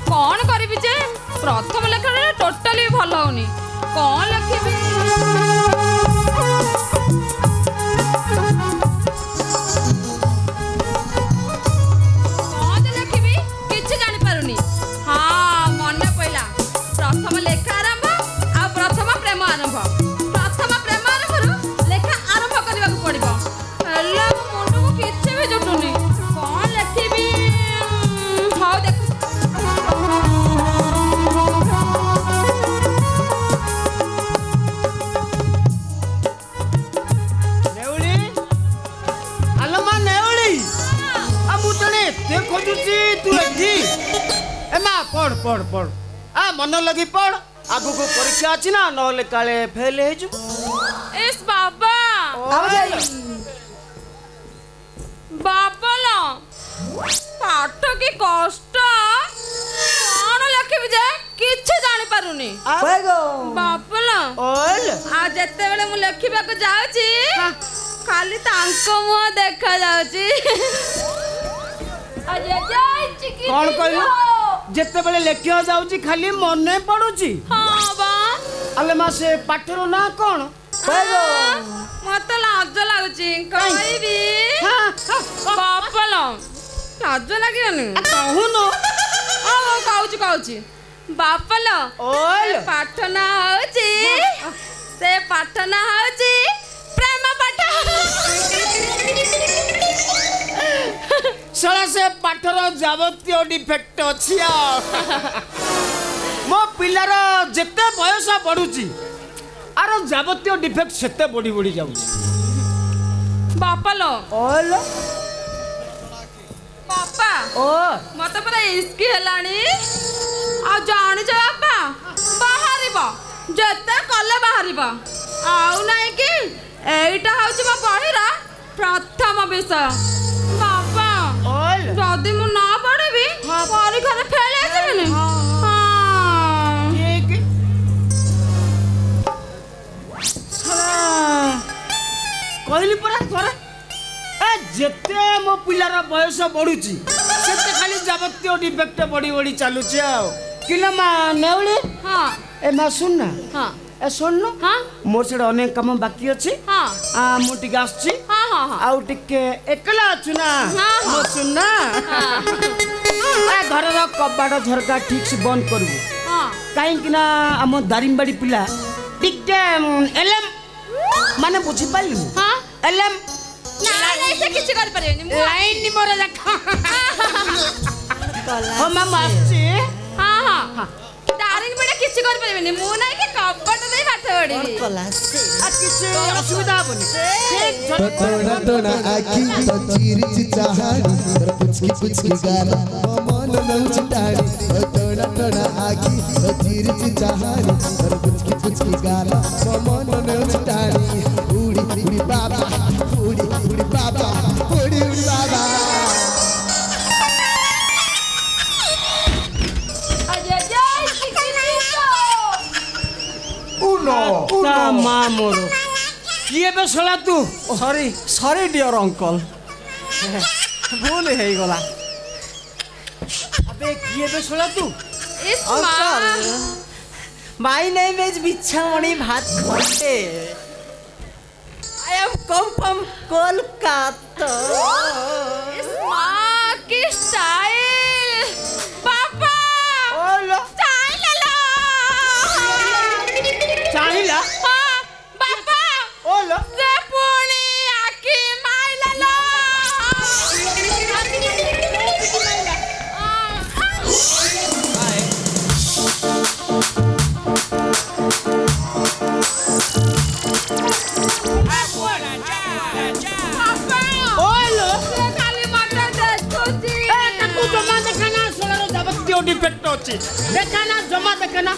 कौन करी जे प्रथम लेखन टोटाली भल होनी कौन लिखी कौन लिखी किसी जानी पारुनी हाँ मन पड़ा प्रथम लेखा आरंभ आ प्रथम प्रेम आरंभ प्रथम प्रेम आरंभ लेखा आरंभ करने को पड़ो हेल्ला मुंड को किसी भी जुटुनी कौन लिखी हाँ देख पढ़ पढ़ पढ़ आ मन लगी पढ़ आगु को परीक्षा अछि ना नहले काले फेल हे जु इस बाबा बाबा ला पाठ की कष्ट कौन लिखिबि जे किछ जानि पारुनी बाबा ला ओल आ जत्ते बेले मु लिखिबा को जाउची खाली तांको मुह देखा जाउची अजे जाई चिकी कौन कहलो जेते बेले लेखिया जाउची खाली मने पडुची हां बा अले मा से पाठरो ना कोन कहलो मत लाज लागुची कहबी बापलो लाज लागियोनी कहूनो आ कहूची बापलो ओल पाठ ना होची से पाठ ना होची प्रेम पाठ सला से पाठर जावतीय डिफेक्ट अछि मो पिलार जेते बयस बढ़ुची आर जावतीय डिफेक्ट सेते बढ़ी बढ़ी जाउची बापलो ओल पापा ओ मत पर इसकी हेलानी आ जानि छ बापा बाहरिबा जते कले बाहरिबा आउ नाही कि एइटा हउची म पढिरा प्रथम विषय बापा ओल जदी मु ना पढिबी परीक्षा रे फेल हे जेबेनी हां बयस बढ़ुची सेते खाली जावत्य डिफेक्ट बढ़ी बढ़ी चलुची आउ किलो मा नेउली हाँ ए मा सुन ना हाँ ए सुन हाँ मोर से अनेक काम बाकी अछि हाँ आ मो टिके आछी हाँ हाँ हाँ आउ टिके एकला अछु ना हाँ, मो हाँ। सुन ना ए घर रो कबाड़ झरका ठीक से बंद करबू हाँ काई कि ना हम दारिमबाड़ी पिला टिके एलएम माने बुझी पाइलु हाँ एलएम ना नहीं से किसी कर परियों नहीं लाइन नि मोर देखा हो मामा आछी हाँ हाँ दारिंग बड़ा किसी कर परियों नहीं मुँह नहीं कि कपड़ा तो नहीं बात हो रही आ किसी असुविधा बनी तोड़ा तोड़ा आखी तो चिरची चाहानी तर पुचकी पुचकी गाना मन नौच टाड़ी तोड़ा तोड़ा आखी तो चिरची चाहानी तर पुचकी पुचकी गाना मन नौच टाड़ी उड़ी उड़ी बाबा उड़ी उड़ी बाबा उड़ी उड़ी बाबा अजय जय किसी ता माँ मोरो किए बे सला तू सॉरी सॉरी डियर अंकल भूल है गला अबे किए बे सला तू इस माँ माय नेम इज बिच्छामणि भात खट्टे I am come from Kolkata इस माँ की स्टाइल पापा ओलो स्टाइल लो चाहिला हाँ पापा ओलो से पुणी आकी माइला लो ओलो से खाली मटर देखुची ए ताकू जमा देखना सोलार जावत्य डिफेक्ट अछि देखना जमा देखना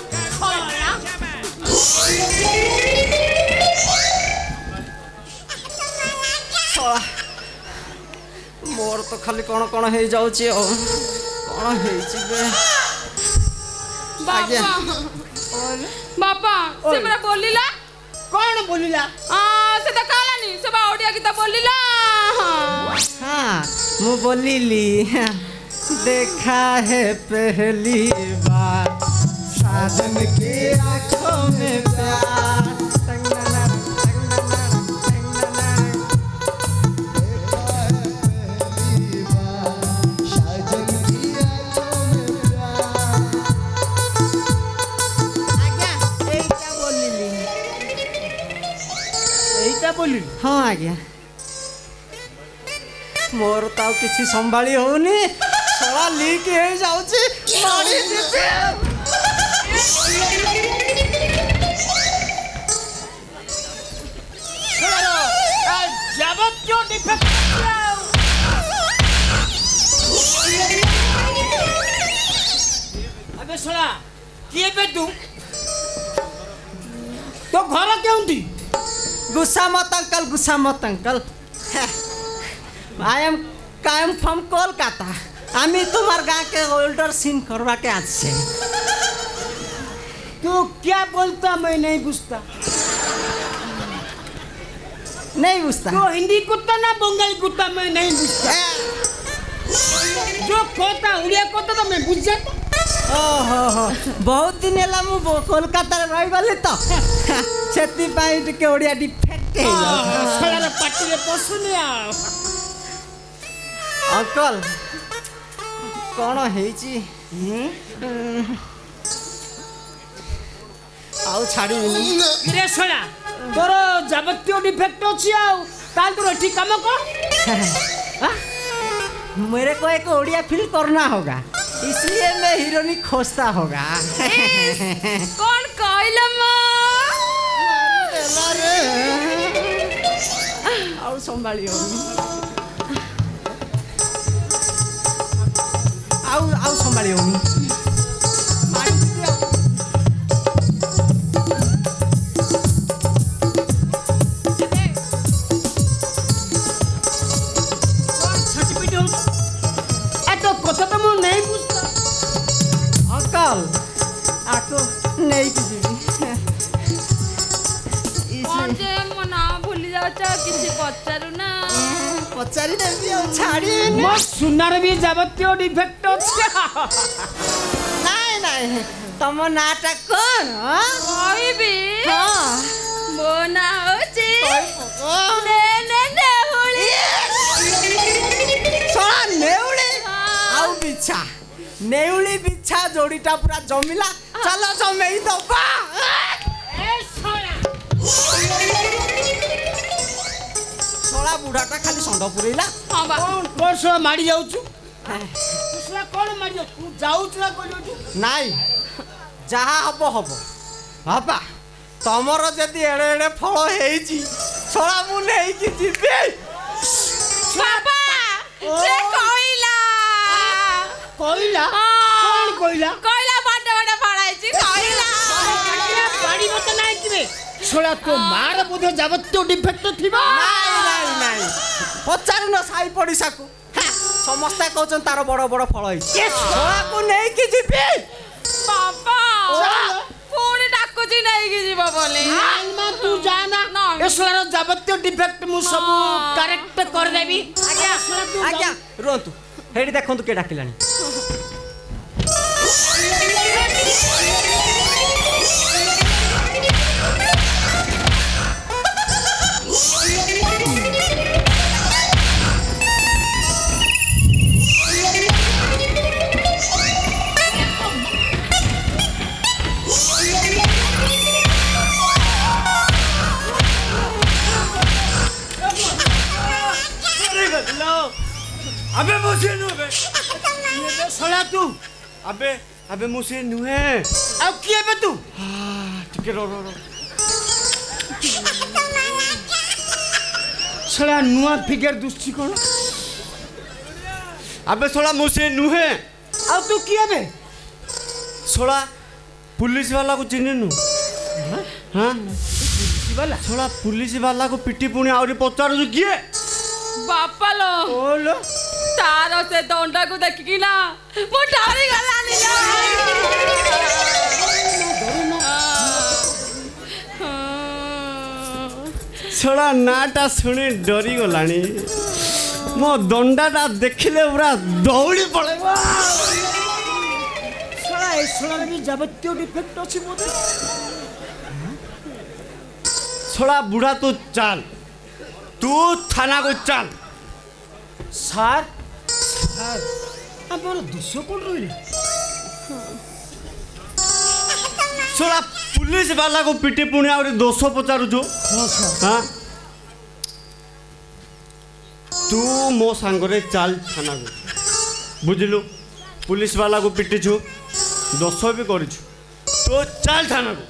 मोर तो खाली कौन कौन हो जाउची कौन हेची बे बापा से मेरा बोलिला कौन बोलिला से देखालानी से बा ओडिया गीता बोलिला हाँ मु बोलीली देखा है पहली बार साजन के आँखों में प्यार बोली हाँ आज्ञा मोर तो किसी संभाली होनी सला लीक हो जाउची मारी देते जावत्य डिफेक्ट अबे सोला किए बे तू तो घर क्यों थी गुस्सा मत अंकल आई एम कायम फ्रॉम कोलकाता आमी तुम्हार गाँव के ओल्डर सीन करवा के आज से तू क्या बोलता मैं नहीं पूछता नहीं पूछता तो हिंदी कुत्ता ना बंगाली कुत्ता मैं नहीं पूछता जो खोता उड़िया खोता तो मैं बुझ जाता ओहो बहुत दिन है मु कोलकाता रे रही गली तो सेति पाई टिके ओडिया डिफेक्ट है सलार पार्टी रे पसुनिया अंकल कौन हेची आउ छाड़ी रे सला तोर जावत्य डिफेक्ट अछि आउ ताल तोर एठी काम कर मेरे को एक ओडिया फील करना होगा इसलिए मैं हीरोइनी खोजता होगा कौन कहला आउ संभाली होगी आउ संभाली होगी कथा तो मैं नहीं पूछता अंकल आको नहीं किसी जे मो ना भूली जाउछ किछि पचारु ना पचारि देबी आ छाड़ी मो सुनार भी जाबत्य डिफेक्ट अछि नाइ नाइ तम नाटा कोन କହିବି ମୋ ନାଁ ହଉଛି सोळा नेउली आउ बिछा नेउली बिछा जोड़ीटा पूरा जमिला चलो जमेई दबा सोळा बुढ़ाटा खाली संड पुरेला कोन सोळा माडी जाउछु सोळा कोन माडी तू जाउछु ना कोन नाइ जहा हबो हबो बाबा तमर जदि एड़े एड़े फल हेइची सोळा मु नेई कि जिबे बाबा जे କହିଲା କହିଲା कोन କହିଲା କହିଲା ବାଡ ବାଡ ଫଳାଇଛି କହିଲା बाड़ी मत नाही किबे सोळा तो मार बुध जाबत्य डिफेक्ट थिबा नाइ नाइ नाइ पचारु न साई पडिसा को समस्त कहउछन तार बड़ बड़ फल हेइची सोळा को नेई कि जिबे बाबा पुणी डाकुची नेଇକି ଯିବ ବୋଲି आलमा तू जाना ए सोळा जाबत्य डिफेक्ट मु सब करेक्ट कर देबी आज्ञा रुहतु हेडी देखंतु के डाकिलानी अबे मुझे नुहे ये सोळा तू अबे अबे मुझे नुहे आ किए बे तू टिके रो रो रो सोळा नुआ फिगर दुस्ची कोन अबे सोला मुझे नुहे आ तू किए बे सोला पुलिस वाला को चिन्ह नु हां वाला सोला पुलिस वाला को पिटी पुणी आउरी पचारू किए ବାପା ଲୋ ओलो ତାର ସେ ଦଣ୍ଡାକୁ ଦେଖିକି ନା ମୁଁ ଡରି ଗଲାନି सोला नाटा सुनी डरी गलानी मो दंडाटा देखिले पूरा दौड़ी पड़ेगा सोळा ए सोळा भी जाबत्य डिफेक्ट अछि मोदे सोला बुढ़ा तू चाल तू थाना को चल सर सर हमर दुसो कोन रहिले सोला पुलिस वाला को पिटी पुणी आउरी 200 पचारू जो हां तू मो सांगरे चाल थाना को बुझलु पुलिस वाला को पिटी छु 200 भी करी छु तो चल थाना को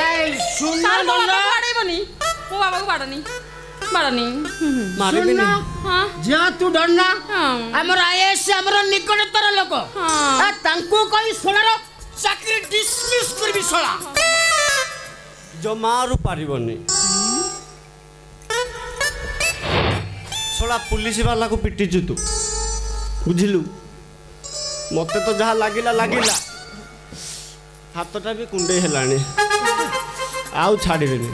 आई सुना ମୋ ବାବା ବାଡେଇବନି ମୋ ବାବାକୁ ବାଡନି ବାଡନି सुनना हां जा तू डरना हमर आईएएस हमर निकटतर लोक आ तांको कहि सोलार चाकरी डिसमिस करबी सोला जमारू पारिबनी सोला पुलिस वाला को पिटी छु तू बुझलु मते तो जहा लागिला लागिला हाथटा भी कुंडे हेलानी आउ छाड़िबेनी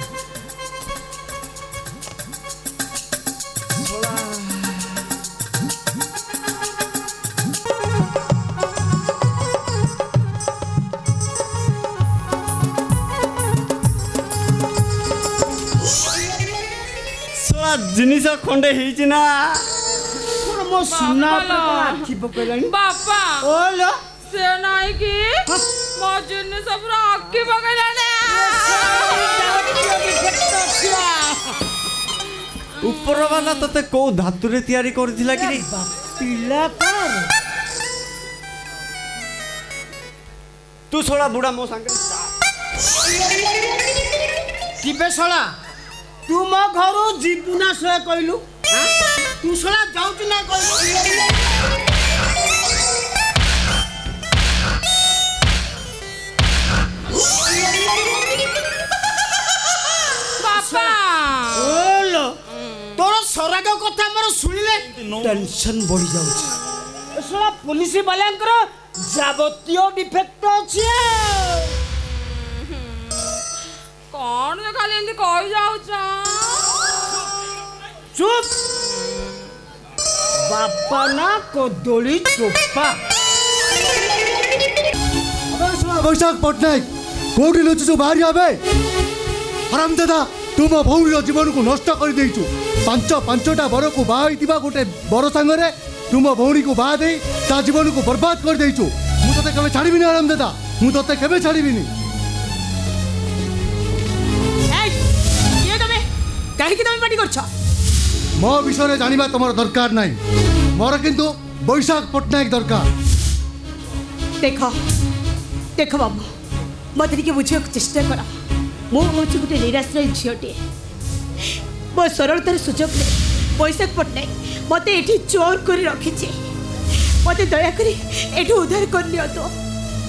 सोला जिनिस खंडे हेइची ना मो सुना आखि पकैलानी बापा ओलो से नाही की ମୋ ଜିନିଷ ପୁରା ଆଖି ପକେଇଲାଣି ऊपर वाला तते को धातु रे तैयारी करथिला कि पिला कर तू सोला बुढ़ा मो संगे किबे सोला तू मो घरु जीबुना सोला कहलु तू सोला जाउछ ना कहलु बापा ओलो तोर सराग कथा मोर सुनिले टेंशन बढ़ी जाउछ सोला पुलिस वालांकर जाबत्य डिफेक्ट अछि कौन खाली एमती कही जाऊछ चुप बापा ना कदली चोपा बैशाख पट्टनायक कोठी लुचुछु बाहरी आबे हराम दादा तुम भौर जीवन को नष्ट कर देइछु पांचटा बर को बाहा दिबा गोटे बर संगरे तुम भौरी को बाहा दे ता जीवन को बर्बाद कर देइछु मु तते केबे छाड़ीबिनी हराम दादा मु तते केबे छाड़ीबिनी ये तमे काहे कि तमे पार्टी करछ मो विषय जानिबा तमर दरकार नाही मोर किंतु बैशाख पट्टनायक दरकार देखो देखो बाबू मत टिके बुझे चेष्टा कर मु हूँ गोटे निराश्रय झीटे मो सरलतार सुजोग बैशाख पट्टनायक मत ये चोर कर रखी मत दयाकोरी ये उद्धार कर लियो तो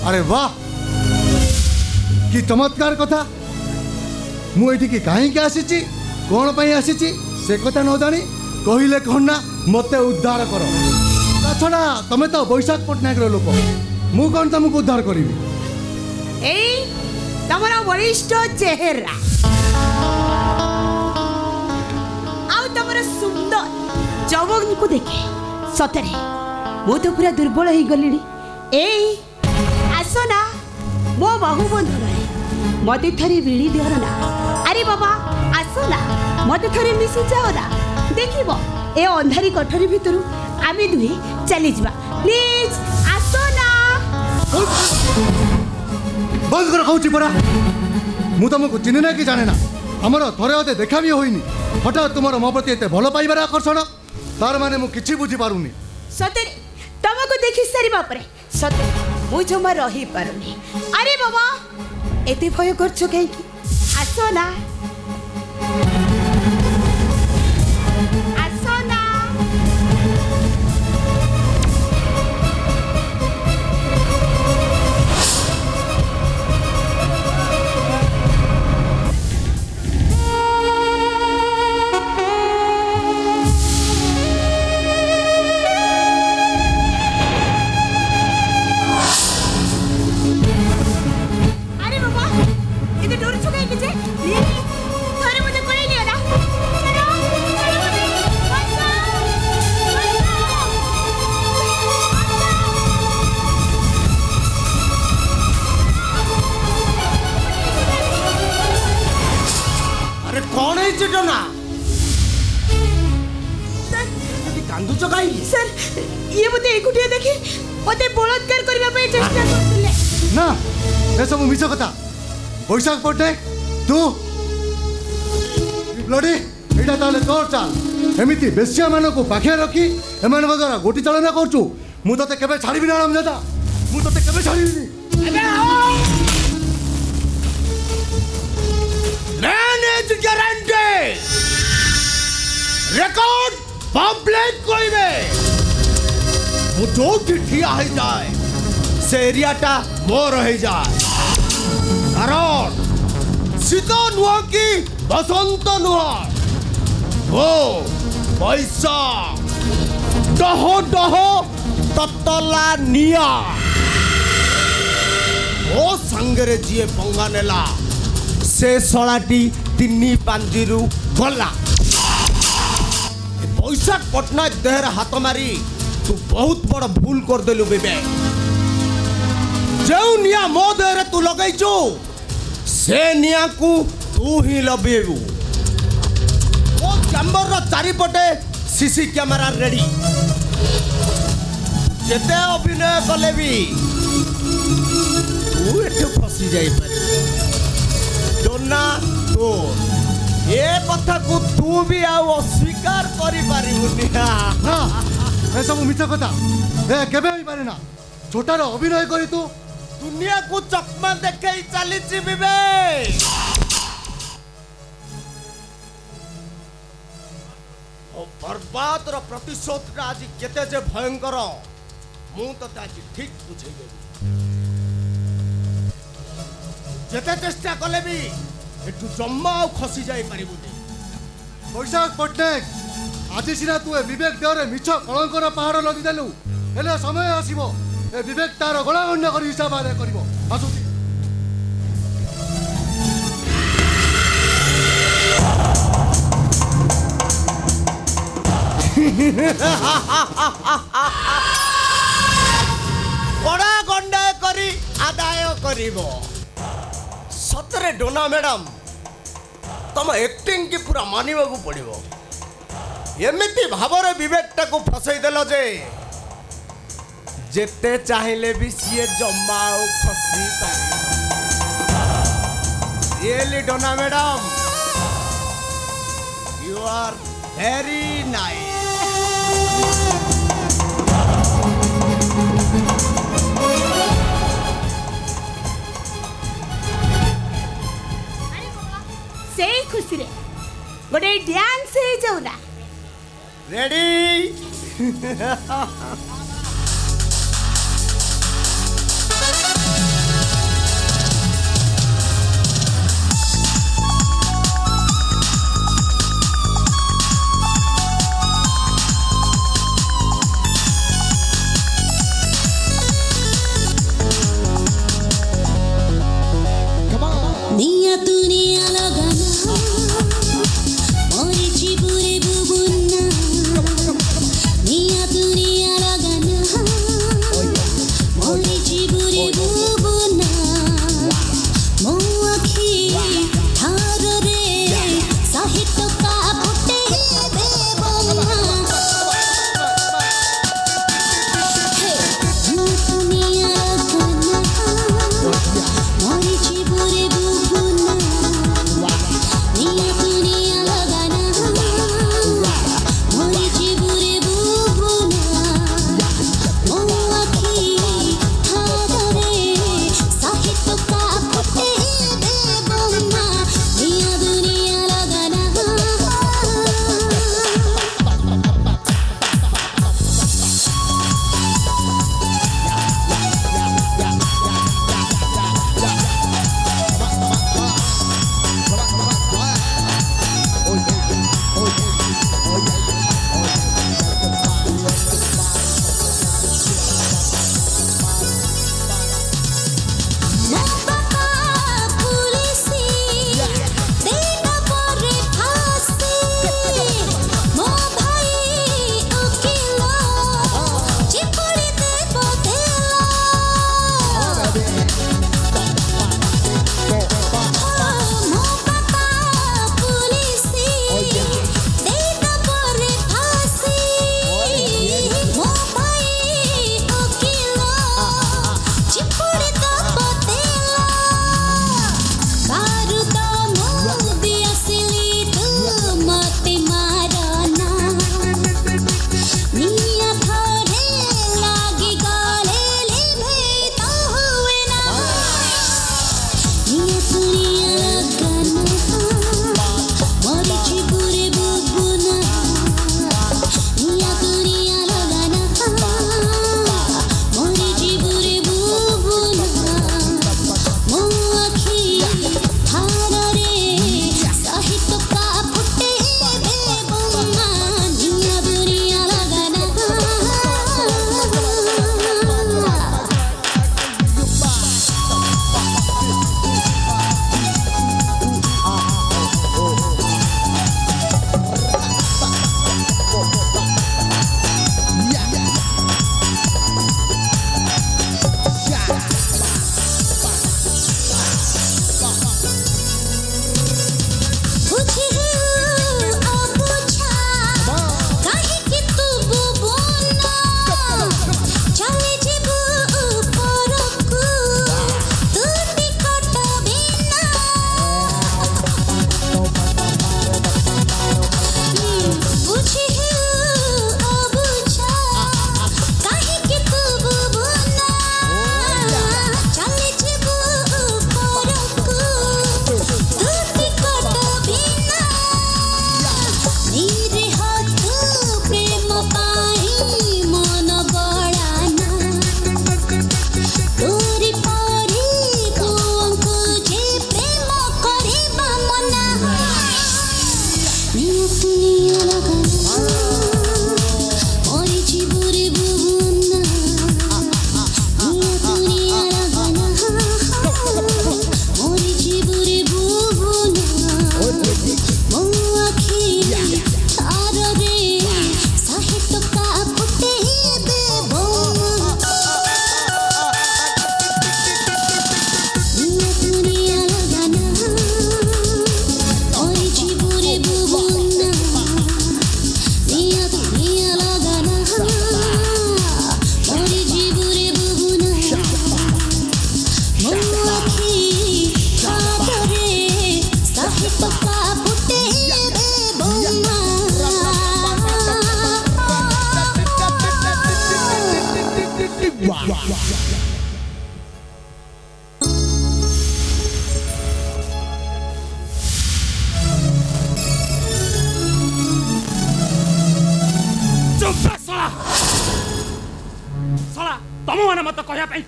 अरे वाह कि चमत्कार कथा मुझे कहीं आसी कौन पर आसी से कथा न जानी कहले कौन ना मत उद्धार कर छड़ा तुम तो बैशाख पट्टनायक लोक मु कौन तुमको उद्धार करी तमरा वरिष्ठ चेहरा आउ तमरा सुंदर जवान को देखे सतरे मु तो पूरा दुर्बल हो गली आसो ना मो बाहु बंधन मत थरे विड़ी दियो ना अरे बाबा आसो ना मत थरे मिसी जाओ ना देखिबो ए अंधारी कठरी भितर आमे दुहे चली जबा प्लीज आसो ना बंद कर कहूँ परा मु तुमको चिन्ह ना कि जाने ना आमर थरे अदे देखा भी होइनी हठात तुम मो प्रति एत भल पाइबार आकर्षण तार माने मु किछि बुझी पारुनी सतरे तुमको देखि सारिबा परे सतरे मु जमा रही पारुनी अरे बाबा एते भय करछो काई की आसो ना आसो ना सब मिछ कथा बैशाख पट्टनायक तू ब्लडी एटा ताले तोर चाल एमिति बेस्या मानको पाखे रखी एमान द्वारा गोटी चालना करछु मु तते केबे छाड़ीबी ना राम दादा मु तते केबे छाड़ीबी man is guarantee record public कोइबे मु जो ठिया है जाए से एरियाटा मोर हो जाए कारण शीत नुह कि बसंत नुह वो पैसा डह डह ततला निया ओ संगरे जी पंगा नेला से सलाटी तिन्नी पांजीरु गला बैशाख पट्टनायक देहर हाथ मारी तू बहुत बड़ भूल कर देलु बेबे जो निया मो देहरे तू लगैचु से निया को तू ही लबेबू ओ चैम्बर रो चारिपटे सीसी कैमरा रेडी जेते अभिनय कले भी तू एठे फसी जाई पारे दोना तो ए कथा को तू भी आ अस्वीकार करि पारिबुनी ना ए सब मिछ कथा ए केबे होई पारे ना छोटार अभिनय करी तू दुनिया को चकमा देखे चली बिबे बर्बाद प्रतिशोध आज केते जे भयंकर मु तो आज ठीक बुझे जेते चेष्टा कले भी एठू जम्मा खसी जाई पारिबुनी बैशाख पट्टनायक आज सिना तू विवेक देहरे मिछ कलंकर पहाड़ लदी देलु हेले समय आसीबो ए विवेक तार गला गण्य कर हिसाब आदाय करिवो आसुती कड़ा गंडा करी आदाय करिबो सतरे डोना मैडम तुम एक्टिंग की पूरा मानिबा को पड़िबो एमिति भावर विवेकटा को फसई देलो जे जेते चाहिले भी सीए जम्मा और फसी पारे रियली डोना madam you are very nice से खुशी रे गोटे डांस हे जाउना ready Niya dunia lagana, mori chibure bubuna. Niya dunia lagana, mori chibure bubuna. Mo akhi thar re sahit ka phote devona. Niya dunia lagana, mori chibure bubuna. Niya dunia lagana, mori chibure bubuna. Mo akhi thar re sahit ka phote devona. Niya dunia lagana. Mo papa pulisi dena pore phasi. Mo bhai ukilo chipuri debo dela. Mo papa pulisi dena pore phasi. Mo bhai ukilo chipuri debo dela. Baruta modi asili tu mati marana. Niya thare lagi gale libhe to huwe na.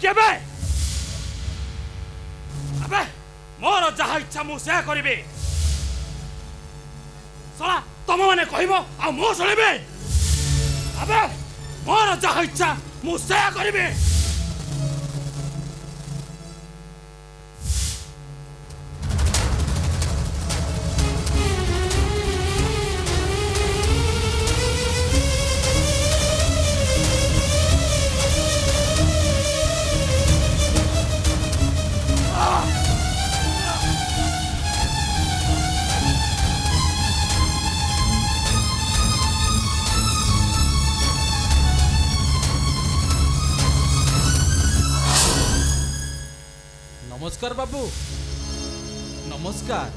केबे अबे मोर जहा इच्छा मु से करिबे सला तुम माने कहबो आ मो सुनिबे अबे मोर जहा इच्छा मु से करिबे नमस्कार बाबू नमस्कार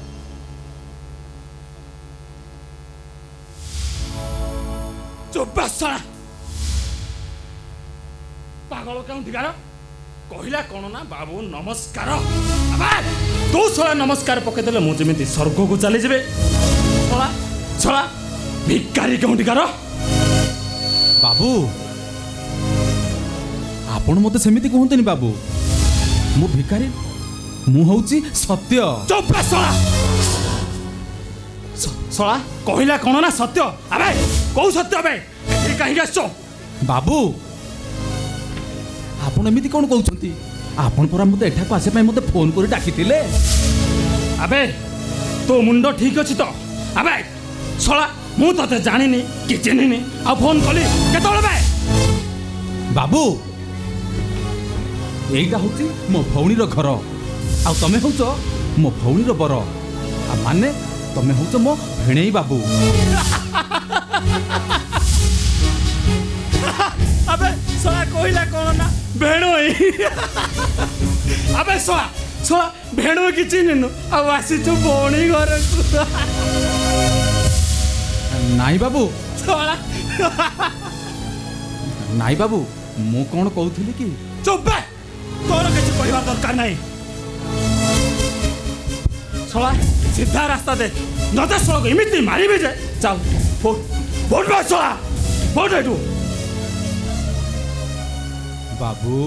चुप साला पागल क्यों ठिकार कहला कौन ना बाबू नमस्कार अबे तू साला नमस्कार पकेदेले मु जेमिति स्वर्ग को चली जेबे साला साला भिकारी क्यों ठिकार बाबू आपण मते सेमिति कहंतनी बाबू मु भिकारी मु होउची सत्य चुप साला साला कहला कौन ना सत्य अबे कौ सत्य अबे कहीं आसो बाबू आपण एमिति कोन कहउछंती आपण परा मते एठा को आसे पय मते फोन करी डाकितिले अबे तो मुंडो ठीक अछि तो अबे साला मु तते जानिनी कि चिन्हिनी आ फोन कली केतोले बे बाबू एइटा होची मो भौणीर घर आ तमे होउछ मो भौणीर बर आ माने तमे होउछ मो भेणेई बाबू अबे साला कहला कौन ना भेणोई अबे साला साला भेणो कि चिन्हिनु आ आसी छु भौणी घर नाई बाबू साला नाई बाबू मु कोन कहउथिली कि चुप बे तोर किछ कहबा दरकार नाही साला सीधा रास्ता दे नते साला इमिति मारिबे जे चल फोट बे साला फोट दे तू बाबू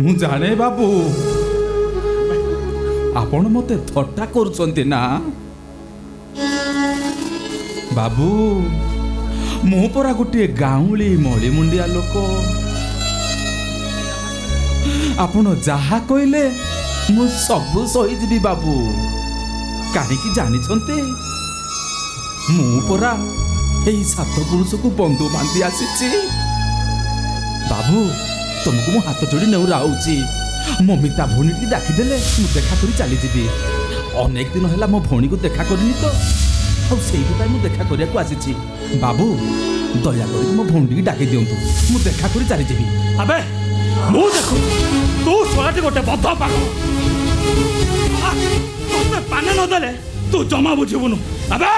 मु जाने बाबू आपण मते थट्टा करूछंती ना बाबू मु परा गोटे गाउली मली मुंडिया लोक आपण जहा कहले मु सब सहीजी बाबू कहीं जानी मु परा यही सात पुरुष को बंधु बांधी आसी बाबू तुमको मो हाथ जोड़ी नेउरा होउची मो मिता भौणी की डाकिदेले मु देखा करी चली जीवी अनेक दिन है मो भौणी को देखा करनी तो से देखा करने को आसी बाबू दया कर मो भौणी की डाकी दिंतु मु देखा करी चली जीवी अबे मु देखु तू सोलाटी गोटे बद्ध पागल तोते पाने न देले तू जमा बुझिबुनु अबे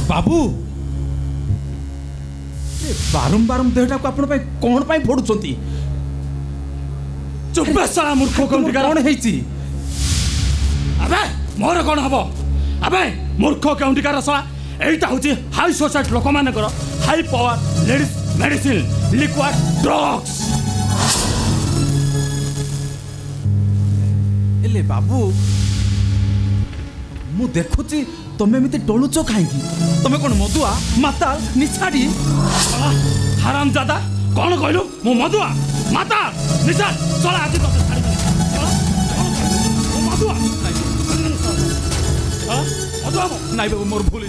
बाबू बारंबार देहटा को आपण पे कोन पे फोडुचंती चुप साला मूर्ख कोन हेची अबे मोर कोन हबो अबे मूर्ख केउंटिकार साला एटा होची हाई सोसाइटी लोक माने कर high power ladies medicine liquid drugs एले बाबू मु देखुची तमे मिते टळुच काहेकी तमे कोन मधुआ माताल निछाडी हराम जादा कोन कहलु मु मधुआ माताल निछाड चला आज तो छाडी मु मधुआ मधुआ नाइ बाबू मोर भूल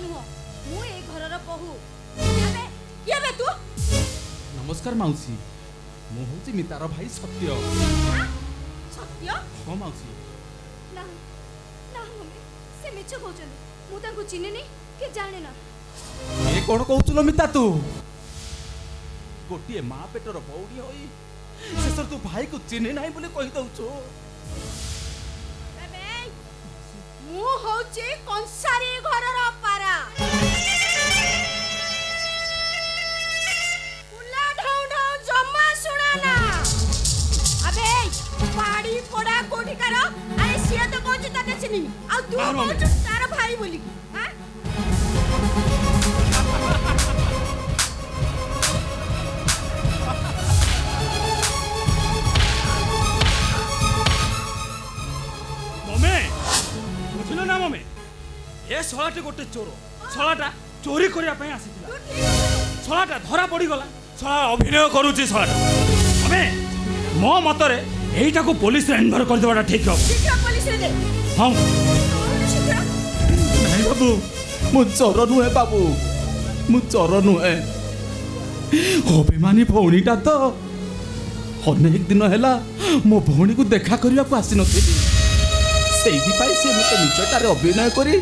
नुह मु ए घरर बहु अबे ये बे तू नमस्कार माउसी मु हूँ मितार भाई सत्य सत्य हाँ माउसी ना ना मम्मी से मिछ कहउछन मु तांको चिन्हे नहीं कि जाने ना ये कौन कहूचुलो मिता तू गोटे माँ पेटर बौड़ी होई शेषर तू भाई को चिन्हे नहीं बोले कही दउछो अबे मु होची कंसारी घरर पारा पुला ढौ ढौ जम्मा सुना ना अबे पाड़ी पोड़ा कोठी करो अरे सिया तो कोच तते चिनी आ तू कोच तार भाई बोली हां बुझल ना मम्मी ए शलाटे गोटे चोर शलाटा चोरी करने आसीथिला शलाटा धरा पड़गला शला अभिनय करुची शलाटा मम्मी मो मतरे एटा को पुलिस रे इन्वॉल्व कर देवाटा ठीक हो पुलिस रे दे हां नहीं बाबू मु चोर नुहे बाबू मु चोर नुहे अभिमानी भौणीटा तो अनेक दिन है मो भौणी को देखा करने को आसी नथिली ସେଇଥିପାଇଁ ସେ ମୋତେ ନିଜଟାରେ ଅଭିନୟ କରି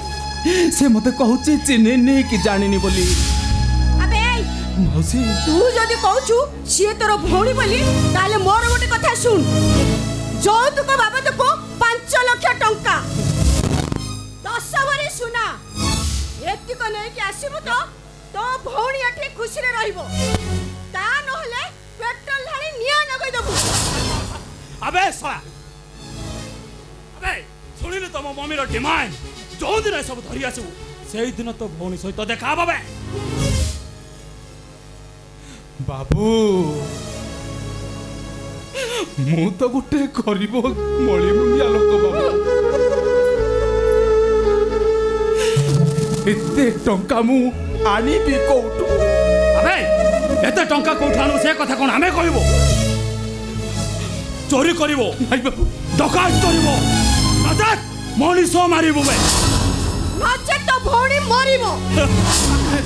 ସେ ମୋତେ କହୁଛି ଚିହ୍ନିନି କି ଜାଣିନି ବୋଲି ଆବେ ମାଉସୀ ତୁ ଯଦି କହୁଛୁ ସିଏ ତୋର ଭଉଣୀ ବୋଲି ତାହେଲେ ମୋର ଗୋଟେ କଥା ଶୁଣ ଯୌତୁକ ବାବଦକୁ 5 ଲକ୍ଷ ଟଙ୍କା 10 ଭରି ସୁନା ଏତିକ ନେଇକି ଆସିବୁ ତ ତୋ ଭଉଣୀ ଏଠି ଖୁସିରେ ରହିବ ତା ନହେଲେ ପେଟ୍ରୋଲ ଢାଳି ନିଆଁ ଲଗାଇ ଦେବୁ अबे साला अबे सुनिले तम मम्मी रो डिमांड जो दिन सब धरी आसबु से दिन तो भौणी सहित देखा बाबे बाबू मु तो गोटे गरीब मଳିमुंडिया लोक बाबू एते टंका मु आनिबी कोठू अबे एते टंका कोठू आनु से कथा कोन हमें कहबो चोरी करिवो भाई बाबू डकायत करिवो नजर मनीष मारिबो बे नचे तो भौणी मरिबो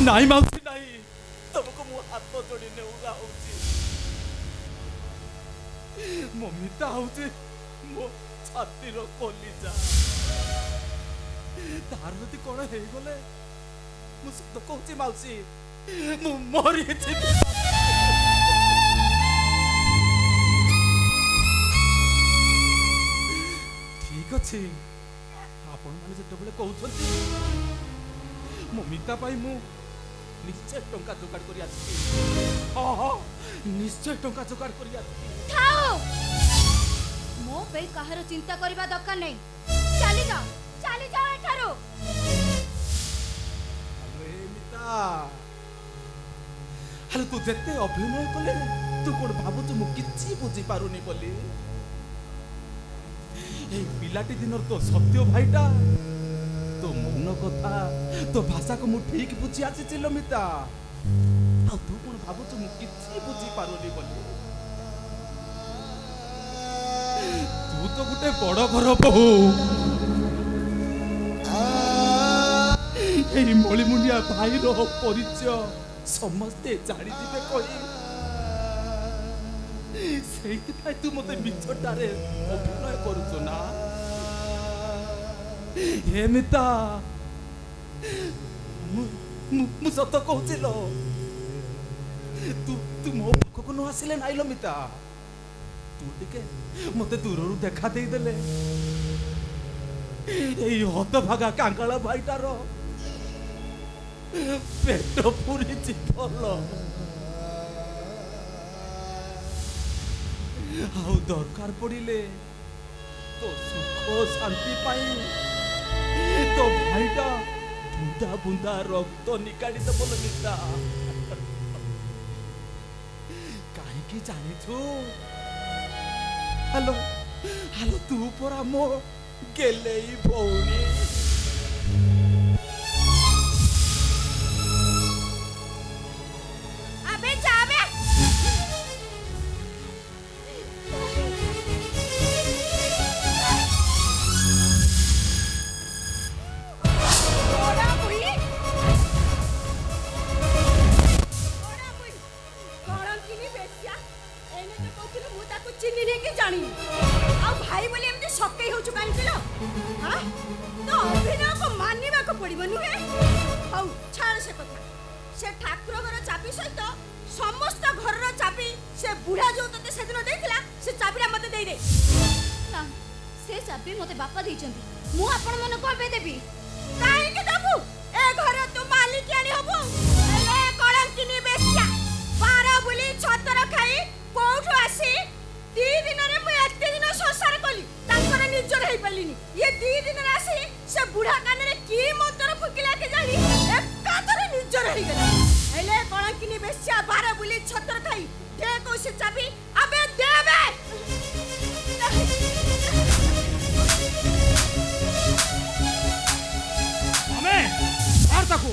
नाही माउसी नाही तुमको मु हाथ जोड़ी ने उगा होची मम्मीता होची मो छाती रो कलिजा तार जति कोन हे गले मु सत कहूची माउसी मु मरि छी ठीक अछि आपण माने जते बेले कहउछंती मो मिता पाई मु निश्चय टंका जोगाड़ करी आछि हां हां निश्चय टंका जोगाड़ करी आछि थाओ मो पे कहारो चिंता करबा दरकार नहीं चली जाओ एठारो अरे मिता हले तू जते अभिनय कले तू कोन भाबु तू मु किछि बुझी पारुनी बोली ए पिलाटी दिनर तो सत्य भाईटा तो मन कथा तो भाषा को मु ठीक बुझी आछि चिलो मिता आ तू कोन भाबु तू मु किछि बुझी पारुनी बोली तू तो गुटे बड़ घर बहु ए मलिमुंडिया भाई रो परिचय समस्ते जानी दिबे कहि ସେଇଥିପାଇଁ ତୁ ମୋତେ ମିଛଟାରେ ଅଭିନୟ କରୁଛୁ ନା ହେ ମିତା ମୁଁ ସତ କହୁଛି ଲୋ ତୁ ମୋ ପାଖକୁ ନ ଆସିଲେ ନାଇଁ ଲୋ ମିତା ତୁ ଟିକେ ମୋତେ ଦୂରରୁ ଦେଖା ଦେଇଦେଲେ ଏଇ ହତଭାଗା କାଙ୍ଗାଳ ଭାଇଟାର ପେଟ ପୁରିଛି ଭଲ आउ दरकार पड़िले तो सुख शांति पाई तो भाईटा बुंदा बुंदा रक्त निकाली दे बोल मिता काहे की जाने छु हेलो हेलो तू परा मो गेलेई भौनी अबे जाबे से ठाकुर घर चाबी सहित समस्त घर चाबी से बुढ़ा जो तते सेदिन देइथिला से चाबीला मते देई दे। ना से चाबी मते बापा देइचंती मु आपण मन को बे देबी काहे के दबु ए घर तू मालिक आनी हबु एले कलंकिनी बेस्या बारा बुली छतर खाई कोठो आसी 2 दिन रे मु एते दिन संसार कली ताकर निजर हेई पलिनी ये 2 दिन रे आसी से बुढ़ा कान रे की मंत्र फुकिला के जानी एकातर निजर हेई गेला एले कलंकिनी बेस्या बारा बुली छतर खाई दे को से चाबी अबे देबे हमें आर ताकू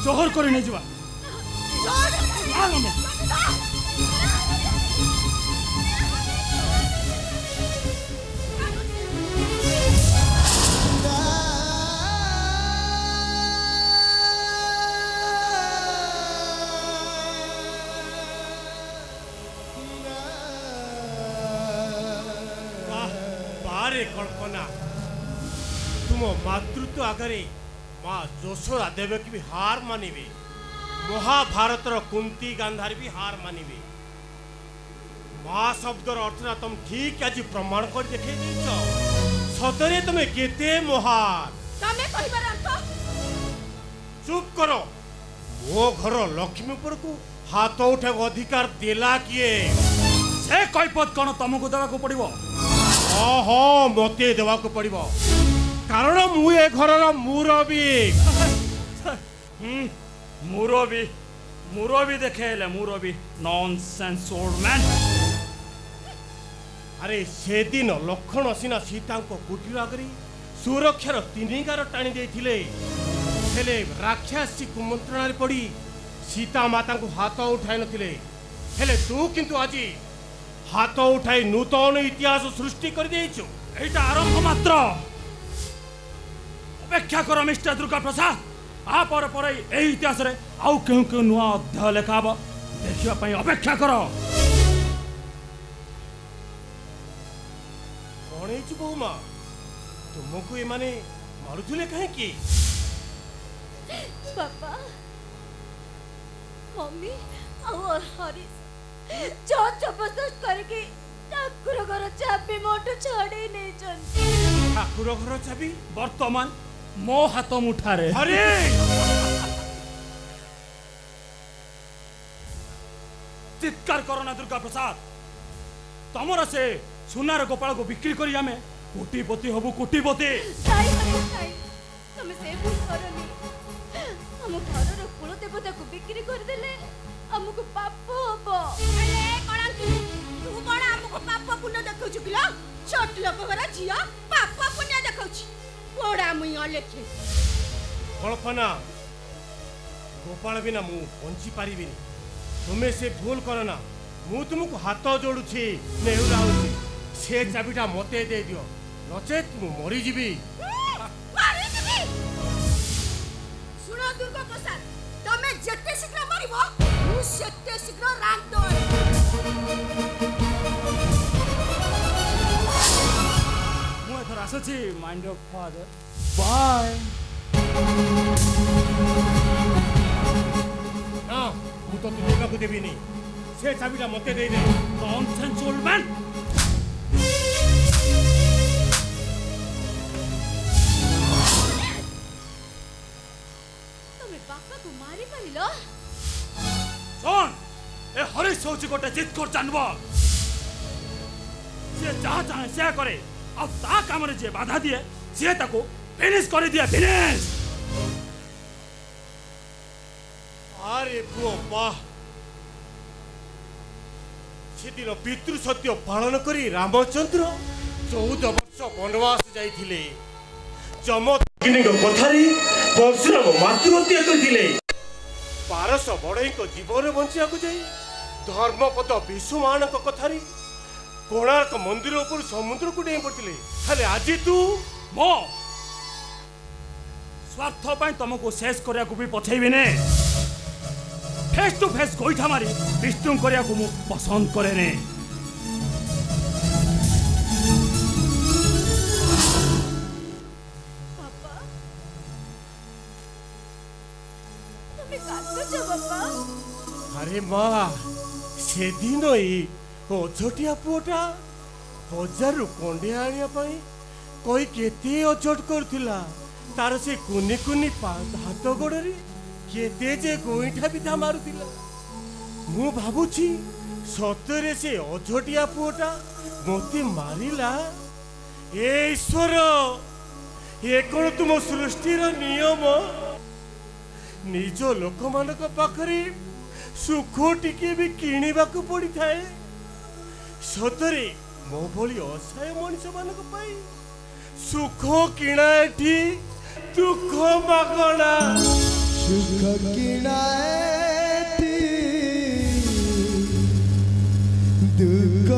जोहर करे नहीं जीवा आ हमें बारे कल्पना तुम मातृत्व आगे माँ यशोदा देवकी भी हार मानिबे महाभारतर कुंती गांधारी भी हार मानिबे माँ शब्दर अर्थ ना तुम ठीक आज प्रमाण कर देखे सतरे तुम केते महान तमे कहिबार अर्थ चुप करो वो घर लक्ष्मीपुर को हाथ उठे अधिकार देला किए से कैपद कौन तुमको देवा को पड़िबो हाँ मते देवा को पड़िबो कारण मु ए घरर मुरबी मुरबी देखेले मुरबी नॉनसेंस ओल्ड मैन अरे से दिन लक्षण सीना सीता को कुटीर आगरी सुरक्षार 3 गार टाणी देथिले हेले राक्षसी कुमंत्रणा पड़ी सीता माता को हाथ उठाई नथिले हेले तू किंतु आजी हाथ उठाई नूतन इतिहास सृष्टि कर देइछु एटा आरंभ मात्र अपेक्षा कर मिस्टर दुर्गा प्रसाद आ पर एही इतिहास रे आउ केउ केउ नुआ अध्याय लेखाब देखिबा पई अपेक्षा कर कौन है बहुमा तुमको ये माने मारुथुले कहे कि पापा मम्मी और हरीश जो जबरदस्त करके ठाकुर घर चाबी मोटू छाड़ी नहीं चंती ठाकुर घर चाबी वर्तमान मो हाथ मुठारे अरे चित्कार करो ना दुर्गा प्रसाद तमरा से सुनार गोपाल को बिक्री करी हमें कोटिपति हबु कोटिपति तमे से भूल करनी हम घरर कुल देवता को बिक्री कर देले हमको पाप हबो अरे कलंकी तू कोन हमको पाप पुण्य देखौ किलो छोट लोक घर झिया पाप पुण्य देखौ कोड़ा मुई लेखे कल्पना गोपाल बिना मु बंची पारिबिनी तुमे से भूल करना मु तुमको हाथ जोड़ुछि नेहुरा होछि से चाबिटा मते दे दियो नचेत मु मरी जीवी मारी जीवी सुनो दुर्गा प्रसाद तमे जत्ते शीघ्र मरिबो मु सेत्ते शीघ्र राग दो मु एथर आसछि माइंड ऑफ फादर बाय ना मु तो तुमका को देबिनी से चाबिटा मते दे दे नॉनसेंस ओल्ड मैन तमे बापा को मारी पाइलो सुन ए हरीश होची गोटे जिद कर जानबो से जहाँ चाहे से करे और ता काम रे जे बाधा दिए से ताको फिनिश कर दिए फिनिश अरे बुओ वाह सेदिन पितृ सत्य पालन करी रामचंद्र 14 वर्ष वनवास जाइथिले जमदग्नि कथारी परशुराम मातृहत्या करथिले 1200 बड़ई को जीवन बंचिया को जाई धर्मपद विश्वमान कथारी कोणार्क मंदिर ऊपर समुद्र को डेई पड़थिले खाली आज तू मो स्वार्थ पाई तुमको शेष करिया को भी पछेइबे ने फेस टू फेस गोइठा मारी विष्णु करिया को मु पसंद करे ने पापा तुम्हें काटो जो पापा ଏ ମା ସେଦିନ ଏଇ ଅଝଟିଆ ପୁଅଟା ବଜାରରୁ କଣ୍ଡେ ଆଣିବା ପାଇଁ କହି କେତେ ଅଝଟ କରୁଥିଲା। ତାର ସେ କୁନି କୁନି ହାତ ଗୋଡ଼ରେ କେତେ ଯେ ଗୋଇଠା ବିଧା ମାରୁଥିଲା। ମୁଁ ଭାବୁଛି ସତରେ ସେ ଅଝଟିଆ ପୁଅଟା ମୋତେ ମାରିଲା। ଏ ଈଶ୍ୱର, ଏ କ'ଣ ତୁମ ସୃଷ୍ଟିର ନିୟମ? ନିଜ ଲୋକମାନଙ୍କ ପାଖରେ ସୁଖ ଟିକେ ବି କିଣିବାକୁ ପଡ଼ିଥାଏ। ସତରେ ମୋ ଭଳି ଅସହାୟ ମଣିଷମାନଙ୍କ ପାଇଁ ସୁଖ କିଣା ଏଠି, ଦୁଃଖ ମାଗଣା। ସୁଖ କିଣା ଏଠି, ଦୁଃଖ